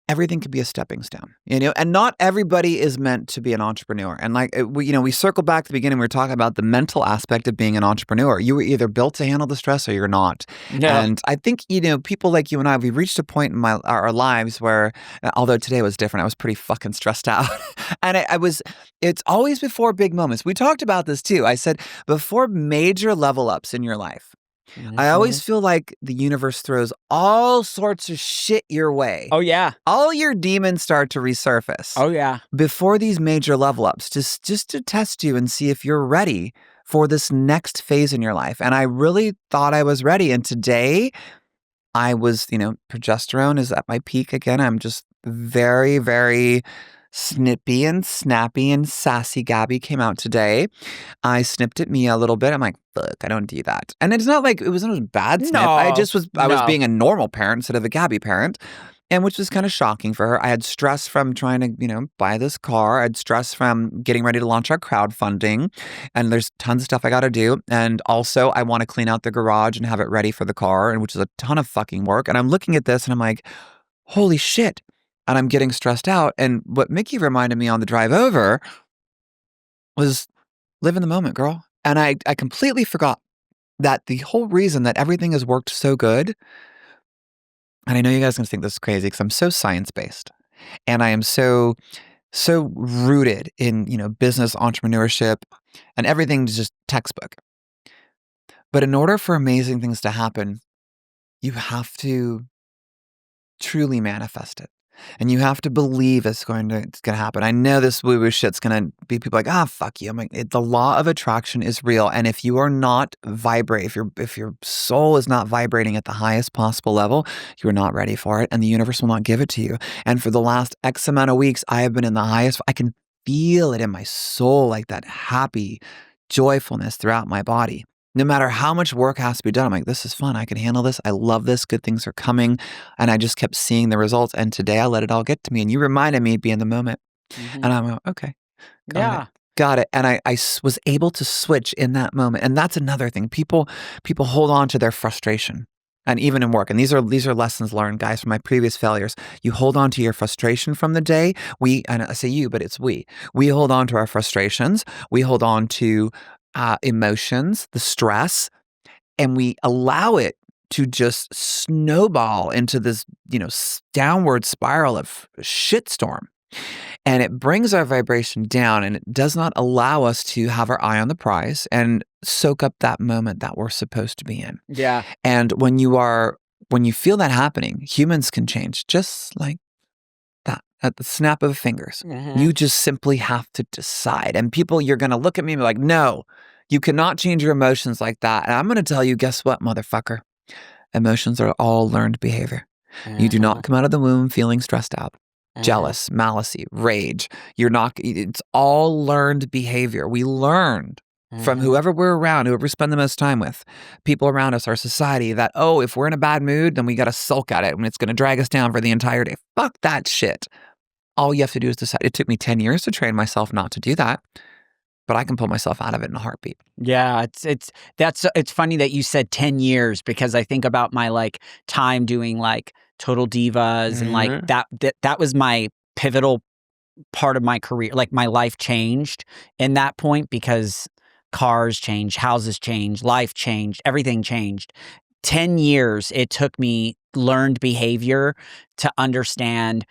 Speaker 1: everything could be a stepping stone, and not everybody is meant to be an entrepreneur. And like we circle back to the beginning, we were talking about the mental aspect of being an entrepreneur. You were either built to handle the stress or you're not.
Speaker 2: Yeah.
Speaker 1: And I think, people like you and I, we've reached a point in our lives where, although today was different, I was pretty fucking stressed out. And it's always before big moments. We talked about this too. I said, before major level ups in your life, I always feel like the universe throws all sorts of shit your way.
Speaker 2: Oh, yeah.
Speaker 1: All your demons start to resurface.
Speaker 2: Oh, yeah.
Speaker 1: Before these major level ups, just to test you and see if you're ready for this next phase in your life. And I really thought I was ready. And today I was, progesterone is at my peak again. I'm just very, very snippy and snappy and sassy. Gabbi came out today. I snipped at Mia a little bit. I'm like, fuck, I don't do that. And it's not like it wasn't a bad snip. I was being a normal parent instead of a Gabbi parent. And which was kind of shocking for her. I had stress from trying to, buy this car. I had stress from getting ready to launch our crowdfunding. And there's tons of stuff I got to do. And also I want to clean out the garage and have it ready for the car, and which is a ton of fucking work. And I'm looking at this and I'm like, holy shit. And I'm getting stressed out. And what Mickey reminded me on the drive over was live in the moment, girl. And I completely forgot that the whole reason that everything has worked so good, and I know you guys are going to think this is crazy because I'm so science-based and I am so rooted in, business, entrepreneurship, and everything's just textbook. But in order for amazing things to happen, you have to truly manifest it. And you have to believe it's going to happen. I know this woo-woo shit's going to be people like, fuck you. I'm like, the law of attraction is real. And if you are not if your soul is not vibrating at the highest possible level, you are not ready for it. And the universe will not give it to you. And for the last X amount of weeks, I have been in the highest. I can feel it in my soul, like that happy joyfulness throughout my body. No matter how much work has to be done, I'm like, this is fun. I can handle this. I love this. Good things are coming. And I just kept seeing the results. And today I let it all get to me. And you reminded me to be in the moment. And I'm like, okay, got it. And I was able to switch in that moment. And that's another thing. People hold on to their frustration. And even in work, and these are lessons learned, guys, from my previous failures. You hold on to your frustration from the day. And I say you, but it's we. We hold on to our frustrations. We hold on to emotions, the stress, and we allow it to just snowball into this, downward spiral of shitstorm. And it brings our vibration down, and it does not allow us to have our eye on the prize and soak up that moment that we're supposed to be in.
Speaker 2: Yeah.
Speaker 1: And when you feel that happening, humans can change just like that at the snap of fingers. You just simply have to decide. And people, you're going to look at me and be like, no, you cannot change your emotions like that. And I'm going to tell you, guess what, motherfucker? Emotions are all learned behavior. You do not come out of the womb feeling stressed out, jealous, malice, rage. It's all learned behavior. We learned from whoever we're around, whoever we spend the most time with, people around us, our society, that, if we're in a bad mood, then we got to sulk at it and it's going to drag us down for the entire day. Fuck that shit. All you have to do is decide. It took me 10 years to train myself not to do that, but I can pull myself out of it in a heartbeat.
Speaker 2: Yeah, it's funny that you said 10 years, because I think about my time doing Total Divas and that was my pivotal part of my career. My life changed in that point because cars changed, houses changed, life changed, everything changed. 10 years it took me learned behavior to understand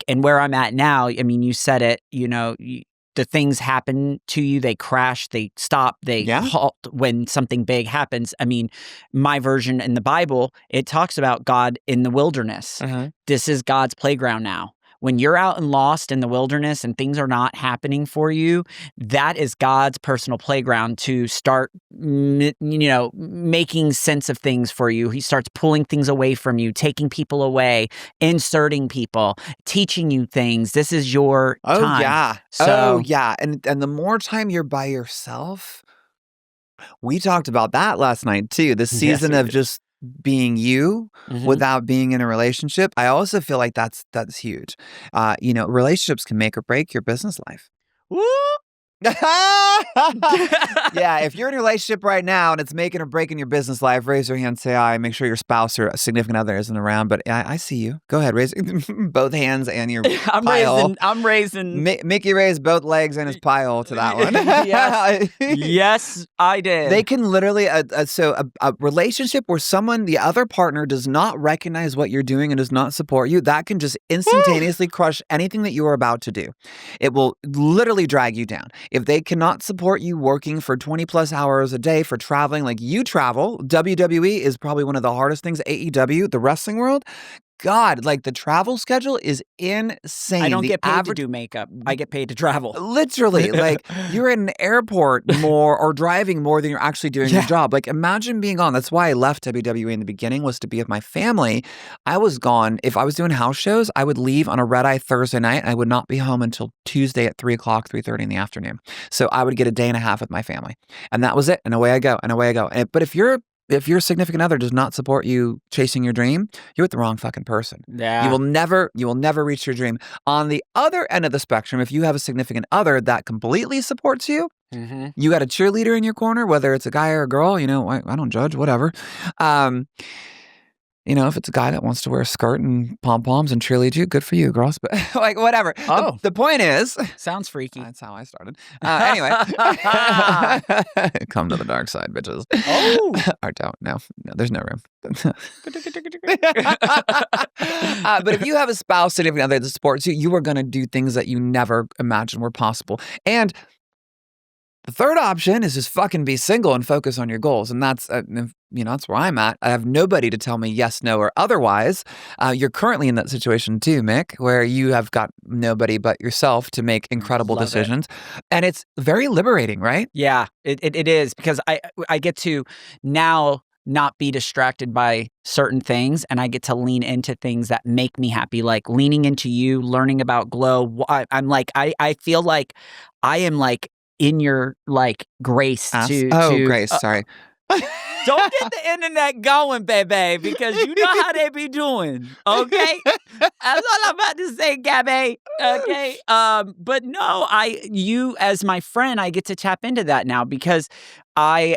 Speaker 2: and where I'm at now. I mean, you said it, the things happen to you, they crash, they stop, they halt when something big happens. I mean, my version in the Bible, it talks about God in the wilderness. This is God's playground now. When you're out and lost in the wilderness and things are not happening for you, that is God's personal playground to start, making sense of things for you. He starts pulling things away from you, taking people away, inserting people, teaching you things. This is your time.
Speaker 1: Yeah.
Speaker 2: So,
Speaker 1: And the more time you're by yourself, we talked about that last night too. The season of just being you without being in a relationship. I also feel like that's huge. Relationships can make or break your business life.
Speaker 2: Woo!
Speaker 1: Yeah, if you're in a relationship right now and it's making or breaking your business life, raise your hand, say aye. Make sure your spouse or a significant other isn't around. But I see you. Go ahead, raise both hands and your pie hole.
Speaker 2: I'm raising.
Speaker 1: Mickey raised both legs and his pie hole to that one.
Speaker 2: Yes, I did.
Speaker 1: They can literally, a relationship where the other partner does not recognize what you're doing and does not support you, that can just instantaneously crush anything that you are about to do. It will literally drag you down. If they cannot support you working for 20 plus hours a day for traveling, like you travel, WWE is probably one of the hardest things, AEW, the wrestling world. God, like the travel schedule is insane.
Speaker 2: I don't get paid to do makeup. I get paid to travel.
Speaker 1: Literally, like you're in an airport more or driving more than you're actually doing your job. Like imagine being on. That's why I left WWE in the beginning, was to be with my family. I was gone. If I was doing house shows, I would leave on a red-eye Thursday night. And I would not be home until Tuesday at 3 o'clock, 3:30 in the afternoon. So I would get a day and a half with my family. And that was it. And away I go, and away I go. But if your significant other does not support you chasing your dream, you're with the wrong fucking person.
Speaker 2: Yeah.
Speaker 1: You will never reach your dream. On the other end of the spectrum, if you have a significant other that completely supports you, you got a cheerleader in your corner, whether it's a guy or a girl, I don't judge, whatever. If it's a guy that wants to wear a skirt and pom-poms and cheerlead you, good for you, girls. But like, whatever.
Speaker 2: Oh.
Speaker 1: The point is...
Speaker 2: Sounds freaky.
Speaker 1: That's how I started. Anyway. Come to the dark side, bitches.
Speaker 2: Oh.
Speaker 1: Or don't. No, there's no room. But if you have a spouse, significant other that supports you, you are going to do things that you never imagined were possible. And the third option is just fucking be single and focus on your goals. And that's, that's where I'm at. I have nobody to tell me yes, no, or otherwise. You're currently in that situation too, Mick, where you have got nobody but yourself to make incredible decisions. And it's very liberating, right?
Speaker 2: Yeah, it is, because I get to now not be distracted by certain things, and I get to lean into things that make me happy, like leaning into you, learning about Glow. I'm like, I feel like I am like in your like grace
Speaker 1: grace, sorry.
Speaker 2: Don't get the internet going, baby, because you know how they be doing, okay? That's all I'm about to say, Gabbi, okay? But no, you as my friend, I get to tap into that now, because I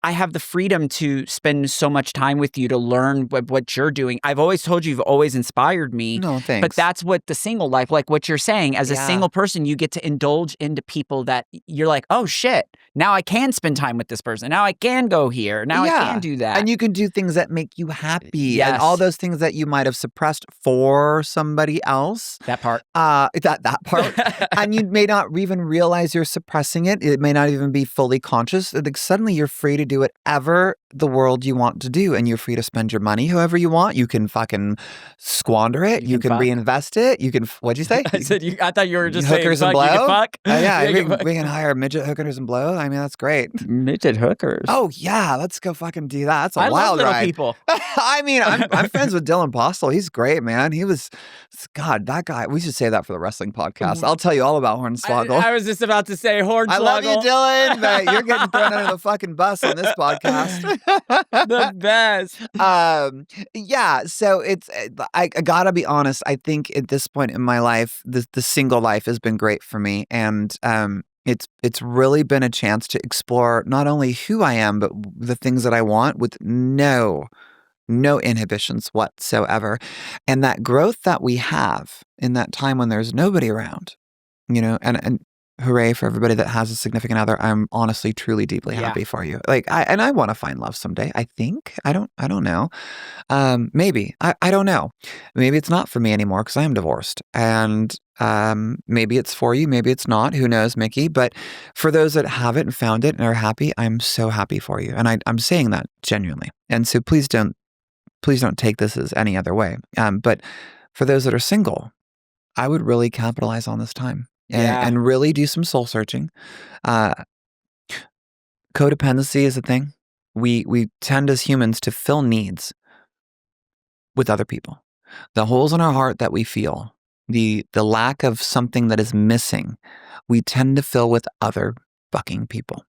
Speaker 2: have the freedom to spend so much time with you to learn what you're doing. I've always told you, you've always inspired me.
Speaker 1: No, thanks.
Speaker 2: But that's what the single life, like what you're saying, as a single person, you get to indulge into people that you're like, oh shit, now I can spend time with this person. Now I can go here. Now I can do that.
Speaker 1: And you can do things that make you happy. And all those things that you might have suppressed for somebody else.
Speaker 2: That part.
Speaker 1: That part. And you may not even realize you're suppressing it. It may not even be fully conscious. Like suddenly you're free to do whatever the world you want to do, and you're free to spend your money however you want. You can fucking squander it. You can reinvest it. You can, what'd you say?
Speaker 2: I thought you were just
Speaker 1: hookers
Speaker 2: saying,
Speaker 1: and blow.
Speaker 2: You can fuck.
Speaker 1: We can hire midget hookers and blow. I mean, that's great.
Speaker 2: Midget hookers.
Speaker 1: Oh yeah, let's go fucking do that. That's a wild
Speaker 2: love
Speaker 1: ride.
Speaker 2: People.
Speaker 1: I mean, I'm friends with Dylan Postel. He's great, man. God, that guy. We should say that for the wrestling podcast. I'll tell you all about Hornswoggle.
Speaker 2: I was just about to say Hornswoggle.
Speaker 1: I love you, Dylan, but you're getting thrown under the fucking bus on this podcast.
Speaker 2: The best.
Speaker 1: Yeah. So I gotta be honest. I think at this point in my life, the single life has been great for me, and it's really been a chance to explore not only who I am, but the things that I want with no inhibitions whatsoever. And that growth that we have in that time when there's nobody around, and hooray for everybody that has a significant other. I'm honestly, truly, deeply happy for you. Like, I want to find love someday. I think. I don't know. Maybe. I don't know. Maybe it's not for me anymore because I am divorced. And maybe it's for you. Maybe it's not. Who knows, Mickey? But for those that haven't and found it and are happy, I'm so happy for you. And I'm saying that genuinely. And so please don't take this as any other way. But for those that are single, I would really capitalize on this time. And really do some soul searching. Codependency is a thing. We tend as humans to fill needs with other people. The holes in our heart that we feel, the lack of something that is missing, we tend to fill with other fucking people.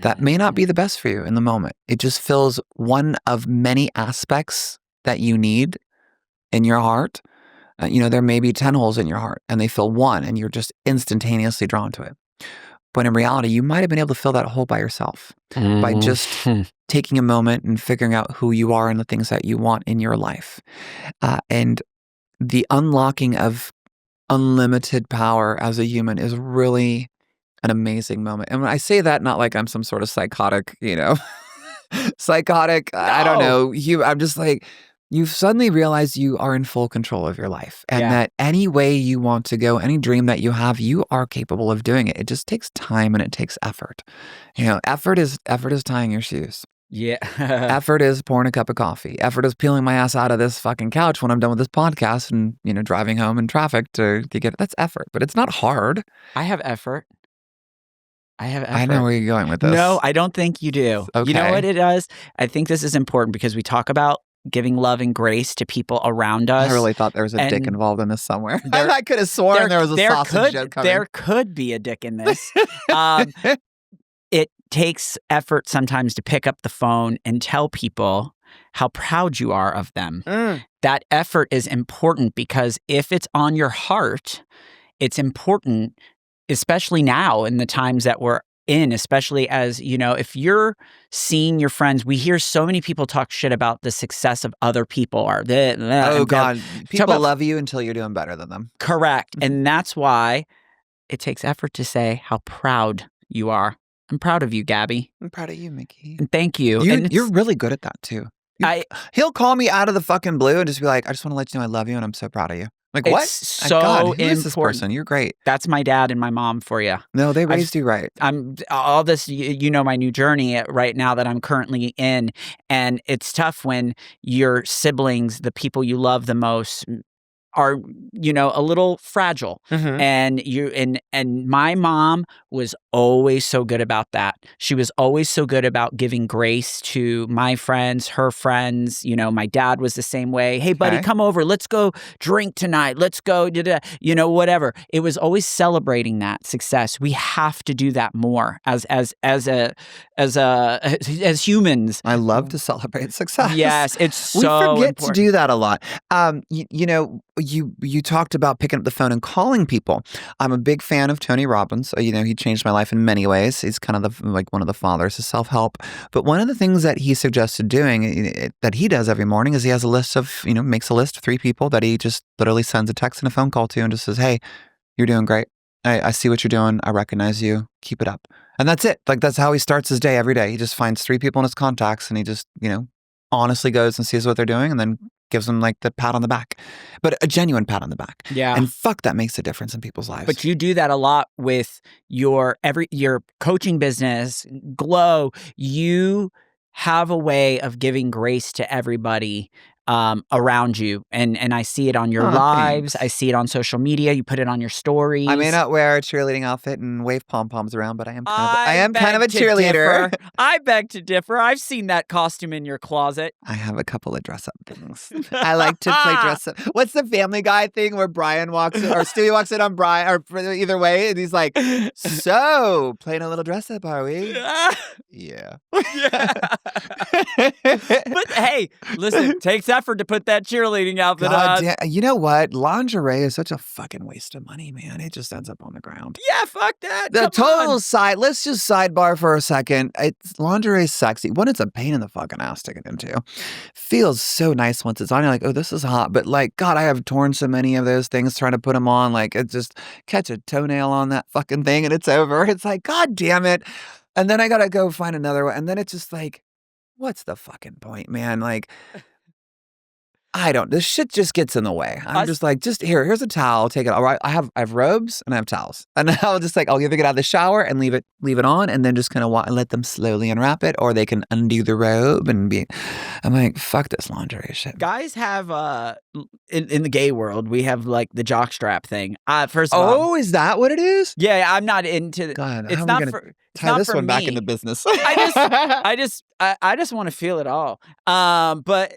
Speaker 1: That may not be the best for you in the moment. It just fills one of many aspects that you need in your heart. There may be 10 holes in your heart and they fill one and you're just instantaneously drawn to it. When in reality, you might have been able to fill that hole by yourself by just taking a moment and figuring out who you are and the things that you want in your life. And the unlocking of unlimited power as a human is really an amazing moment. And when I say that, not like I'm some sort of psychotic, I don't
Speaker 2: No.
Speaker 1: know. I'm just like, you've suddenly realized you are in full control of your life and
Speaker 2: Yeah.
Speaker 1: that any way you want to go, any dream that you have, you are capable of doing it. It just takes time and it takes effort. Effort is tying your shoes.
Speaker 2: Yeah.
Speaker 1: Effort is pouring a cup of coffee. Effort is peeling my ass out of this fucking couch when I'm done with this podcast and, driving home in traffic to get it. That's effort, but it's not hard.
Speaker 2: I have effort.
Speaker 1: I know where you're going with this.
Speaker 2: No, I don't think you do.
Speaker 1: Okay.
Speaker 2: You know what it does? I think this is important because we talk about giving love and grace to people around us.
Speaker 1: I really thought there was a dick involved in this somewhere. I could have sworn there was a sausage joke coming.
Speaker 2: There could be a dick in this. It takes effort sometimes to pick up the phone and tell people how proud you are of them. That effort is important because if it's on your heart, it's important, especially now in the times that we're in, especially as, if you're seeing your friends, we hear so many people talk shit about the success of other people.
Speaker 1: Oh, God. People love you until you're doing better than them.
Speaker 2: Correct. And that's why it takes effort to say how proud you are. I'm proud of you, Gabbi.
Speaker 1: I'm proud of you, Mickey.
Speaker 2: And thank you.
Speaker 1: You're really good at that, too. He'll call me out of the fucking blue and just be like, I just want to let you know I love you and I'm so proud of you. Like, what?
Speaker 2: So
Speaker 1: God, who
Speaker 2: important.
Speaker 1: is this person? You're great.
Speaker 2: That's my dad and my mom for you.
Speaker 1: No, they raised you right.
Speaker 2: I'm all this, my new journey right now that I'm currently in. And it's tough when your siblings, the people you love the most, are, a little fragile. And and my mom was always so good about that. She was always so good about giving grace to my friends, her friends. My dad was the same way. Hey, buddy, come over. Let's go drink tonight. Let's go, whatever. It was always celebrating that success. We have to do that more as humans.
Speaker 1: I love to celebrate success.
Speaker 2: Yes, it's so
Speaker 1: we forget
Speaker 2: important
Speaker 1: to do that a lot. You talked about picking up the phone and calling people. I'm a big fan of Tony Robbins. He changed my life in many ways. He's kind of one of the fathers of self-help. But one of the things that he suggested doing that he does every morning is he has a list of, makes a list of 3 people that he just literally sends a text and a phone call to and just says, hey, you're doing great. I see what you're doing. I recognize you. Keep it up. And that's it. That's how he starts his day every day. He just finds 3 people in his contacts and he just, honestly goes and sees what they're doing and then gives them the pat on the back, but a genuine pat on the back.
Speaker 2: Yeah.
Speaker 1: And fuck, that makes a difference in people's lives.
Speaker 2: But you do that a lot with your coaching business, Glow. You have a way of giving grace to everybody around you. And I see it on your lives.
Speaker 1: Thanks.
Speaker 2: I see it on social media. You put it on your stories.
Speaker 1: I may not wear a cheerleading outfit and wave pom-poms around, but I am kind of a cheerleader.
Speaker 2: I beg to differ. I've seen that costume in your closet.
Speaker 1: I have a couple of dress-up things. I like to play dress-up. What's the Family Guy thing where Brian walks in, or Stewie walks in on Brian, or either way, and he's like, so, playing a little dress-up, are we? Yeah.
Speaker 2: But hey, listen, it takes effort to put that cheerleading outfit on.
Speaker 1: You know what? Lingerie is such a fucking waste of money, man. It just ends up on the ground.
Speaker 2: Yeah, fuck that.
Speaker 1: Let's just sidebar for a second. Lingerie is sexy. One, it's a pain in the fucking ass to get into. Feels so nice once it's on. You're like, oh, this is hot. But God, I have torn so many of those things trying to put them on. It just catch a toenail on that fucking thing and it's over. It's like, God damn it. And then I got to go find another one. And then it's just what's the fucking point, man? This shit just gets in the way. I'm just here's a towel, take it. All right. I have robes and I have towels. And I'll just I'll either get out of the shower and leave it on and then just kind of let them slowly unwrap it, or they can undo the robe and I'm like, fuck this lingerie shit.
Speaker 2: Guys have, in the gay world, we have the jockstrap thing. First of all.
Speaker 1: Is that what it is?
Speaker 2: Yeah, I'm not into
Speaker 1: God,
Speaker 2: it's not for
Speaker 1: tie this one
Speaker 2: me.
Speaker 1: back into business.
Speaker 2: I just want to feel it all. But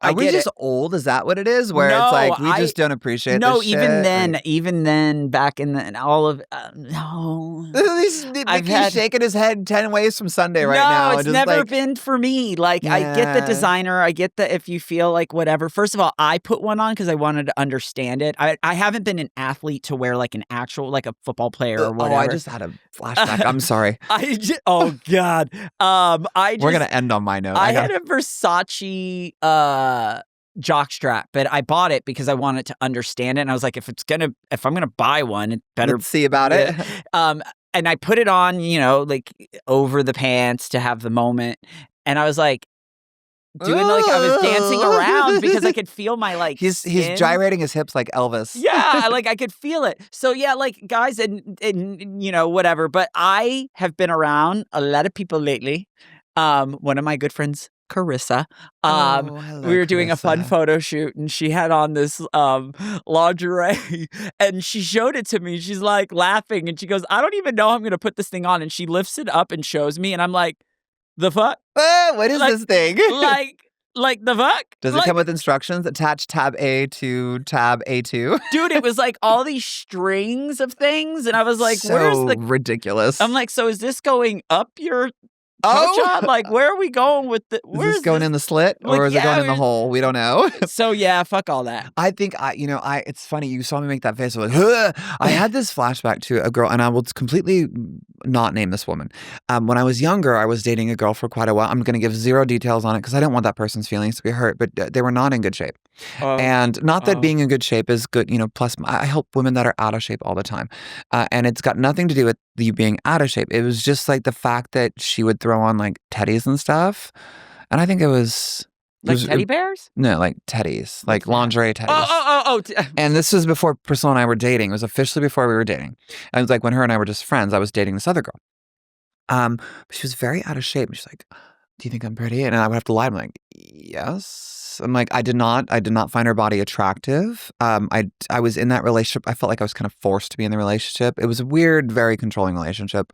Speaker 1: Are we
Speaker 2: get
Speaker 1: just
Speaker 2: it.
Speaker 1: old? Is that what it is? Where it's
Speaker 2: No,
Speaker 1: like we just don't appreciate
Speaker 2: No,
Speaker 1: this
Speaker 2: even
Speaker 1: shit?
Speaker 2: then,
Speaker 1: Like,
Speaker 2: even then, back in the and all of no. I've
Speaker 1: Mickey's
Speaker 2: had
Speaker 1: shaking his head 10 ways from Sunday right
Speaker 2: No,
Speaker 1: now.
Speaker 2: it's
Speaker 1: Just
Speaker 2: never
Speaker 1: like,
Speaker 2: been for me. Like, I get the
Speaker 1: yeah.
Speaker 2: designer. I get the if you feel like whatever. First of all, I put one on because I wanted to understand it. I haven't been an athlete to wear like an actual, like a football player or whatever.
Speaker 1: Oh, I just had a flashback. I'm sorry.
Speaker 2: Oh God.
Speaker 1: We're going to end on my note.
Speaker 2: I had a Versace jockstrap, but I bought it because I wanted to understand it. And I was like, if I'm gonna buy one, it better
Speaker 1: Let's see about it.
Speaker 2: And I put it on, like over the pants to have the moment. And I was like doing like I was dancing around because I could feel my like
Speaker 1: He's
Speaker 2: skin.
Speaker 1: gyrating his hips like Elvis.
Speaker 2: Yeah, like I could feel it. So yeah, like guys and whatever. But I have been around a lot of people lately. One of my good friends, Carissa.
Speaker 1: Hello,
Speaker 2: We were doing a fun
Speaker 1: Carissa.
Speaker 2: photo shoot and she had on this lingerie and she showed it to me. She's like laughing and she goes, I don't even know how I'm gonna put this thing on. And she lifts it up and shows me and I'm like, the fuck?
Speaker 1: What is
Speaker 2: Like-
Speaker 1: this thing?
Speaker 2: like the fuck?
Speaker 1: Does it come with instructions? Attach tab A to tab A2.
Speaker 2: Dude, it was like all these strings of things and I was like,
Speaker 1: so
Speaker 2: where's the
Speaker 1: ridiculous.
Speaker 2: I'm like, so is this going up your
Speaker 1: Oh!
Speaker 2: cha-cha? Like, where are we going with the?
Speaker 1: Is this going in the slit
Speaker 2: Like,
Speaker 1: or is it going in the hole? We don't know.
Speaker 2: So yeah, fuck all that.
Speaker 1: I think it's funny. You saw me make that face. I was like, "Huh." I had this flashback to a girl, and I will completely not name this woman. When I was younger, I was dating a girl for quite a while. I'm going to give zero details on it because I don't want that person's feelings to be hurt, but they were not in good shape. And not that being in good shape is good, plus I help women that are out of shape all the time. And it's got nothing to do with you being out of shape. It was just like the fact that she would throw on like teddies and stuff. And I think it was...
Speaker 2: Like teddy bears?
Speaker 1: No, like teddies, like lingerie teddies.
Speaker 2: Oh.
Speaker 1: And this was before Priscilla and I were dating. It was officially before we were dating. And it was like when her and I were just friends, I was dating this other girl. But she was very out of shape. She's like, do you think I'm pretty? And I would have to lie. I'm like, yes. I'm like, I did not find her body attractive. I was in that relationship. I felt like I was kind of forced to be in the relationship. It was a weird, very controlling relationship.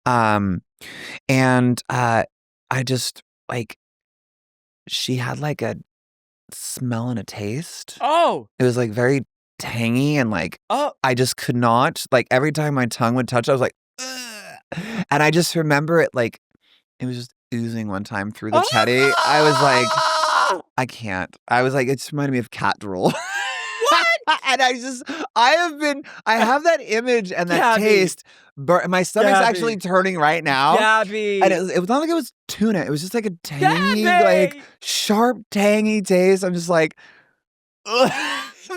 Speaker 1: And I just like, she had like a smell and a taste.
Speaker 2: Oh.
Speaker 1: It was like very tangy and like, I just could not, like every time my tongue would touch, I was like, ugh. And I just remember it like, it was just oozing one time through the teddy. I was like, I can't. I was like, it just reminded me of cat drool. What? And I have that image and that
Speaker 2: Gabbi.
Speaker 1: taste. My stomach's
Speaker 2: Gabbi.
Speaker 1: actually turning right now.
Speaker 2: Gabbi.
Speaker 1: And it was not like it was tuna. It was just like a tangy,
Speaker 2: Gabbi.
Speaker 1: like sharp, tangy taste. I'm just like, ugh.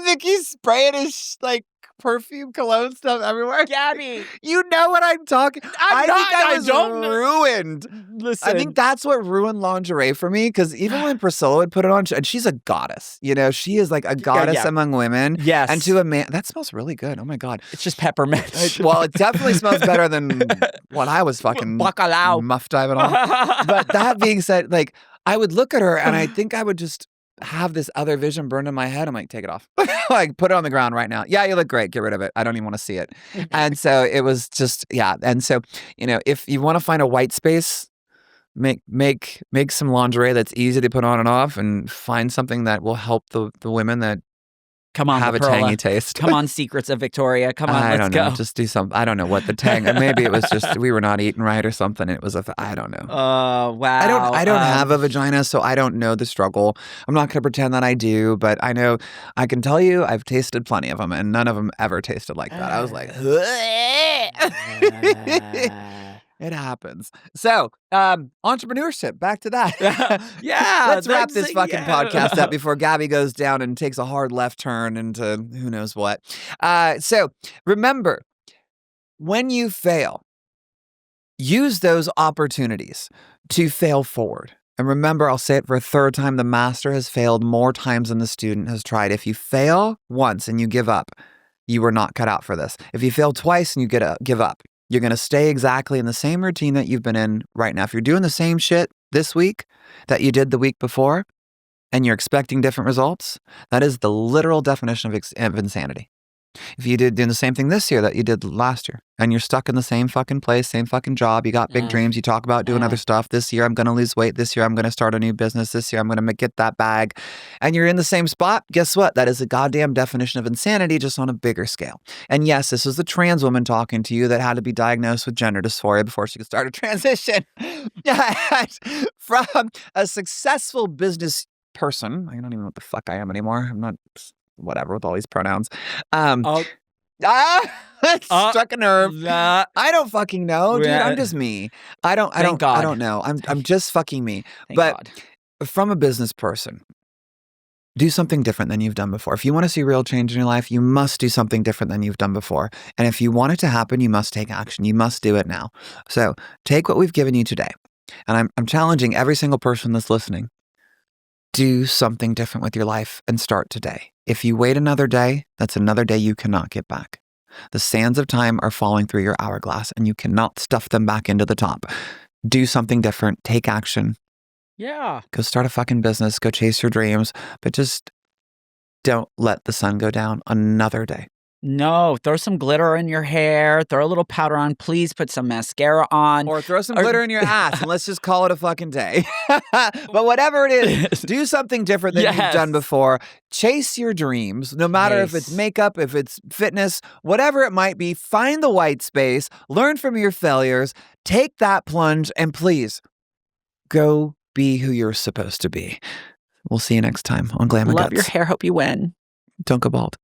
Speaker 1: Vicky's spraying his like perfume cologne stuff everywhere.
Speaker 2: Gabbi.
Speaker 1: You know what I'm talking. I think I was
Speaker 2: don't know.
Speaker 1: ruined.
Speaker 2: Listen.
Speaker 1: I think that's what ruined lingerie for me. Because even when Priscilla would put it on, and she's a goddess. She is like a goddess among women.
Speaker 2: Yes.
Speaker 1: And to a man, that smells really good. Oh my god.
Speaker 2: It's just peppermint.
Speaker 1: Well, it definitely smells better than what I was fucking
Speaker 2: Bacalao.
Speaker 1: muff diving on. But that being said, like I would look at her and I think I would just have this other vision burned in my head. I'm like, take it off. Like, put it on the ground right now. Yeah, you look great. Get rid of it. I don't even want to see it. And so it was just, yeah. And so, if you want to find a white space, make some lingerie that's easy to put on and off, and find something that will help the women that
Speaker 2: Come on,
Speaker 1: have a
Speaker 2: Perla.
Speaker 1: tangy taste.
Speaker 2: Come on, Secrets of Victoria. Come on,
Speaker 1: I
Speaker 2: let's
Speaker 1: don't
Speaker 2: go.
Speaker 1: know. Just do something. I don't know what the tang. Maybe it was just we were not eating right or something. It was I don't know.
Speaker 2: Oh wow.
Speaker 1: I don't have a vagina, so I don't know the struggle. I'm not going to pretend that I do, but I know I can tell you I've tasted plenty of them, and none of them ever tasted like that. I was like, it happens. So, entrepreneurship. Back to that.
Speaker 2: Yeah,
Speaker 1: Let's wrap
Speaker 2: that's-
Speaker 1: this fucking podcast up before Gabbi goes down and takes a hard left turn into who knows what. So, remember, when you fail, use those opportunities to fail forward. And remember, I'll say it for a third time, the master has failed more times than the student has tried. If you fail once and you give up, you were not cut out for this. If you fail twice and you give up, you're going to stay exactly in the same routine that you've been in right now. If you're doing the same shit this week that you did the week before and you're expecting different results, that is the literal definition of insanity. If you did doing the same thing this year that you did last year, and you're stuck in the same fucking place, same fucking job, you got big dreams, you talk about doing other stuff. This year, I'm going to lose weight. This year, I'm going to start a new business. This year, I'm going to get that bag. And you're in the same spot. Guess what? That is a goddamn definition of insanity, just on a bigger scale. And yes, this was the trans woman talking to you that had to be diagnosed with gender dysphoria before she could start a transition. From a successful business person, I don't even know what the fuck I am anymore. I'm not... whatever with all these pronouns. Struck a nerve. I don't fucking know, dude. I'm just me. I don't know. I'm just fucking me. But from a business person, do something different than you've done before. If you want to see real change in your life, you must do something different than you've done before. And if you want it to happen, you must take action. You must do it now. So take what we've given you today. And I'm challenging every single person that's listening. Do something different with your life and start today. If you wait another day, that's another day you cannot get back. The sands of time are falling through your hourglass and you cannot stuff them back into the top. Do something different. Take action.
Speaker 2: Yeah.
Speaker 1: Go start a fucking business. Go chase your dreams. But just don't let the sun go down another day.
Speaker 2: No, throw some glitter in your hair, throw a little powder on, please put some mascara on.
Speaker 1: Or throw some glitter in your ass and let's just call it a fucking day. But whatever it is, do something different than you've done before. Chase your dreams, no matter if it's makeup, if it's fitness, whatever it might be. Find the white space, learn from your failures, take that plunge, and please go be who you're supposed to be. We'll see you next time on Glam and Guts.
Speaker 2: Love your hair, hope you win.
Speaker 1: Don't go bald.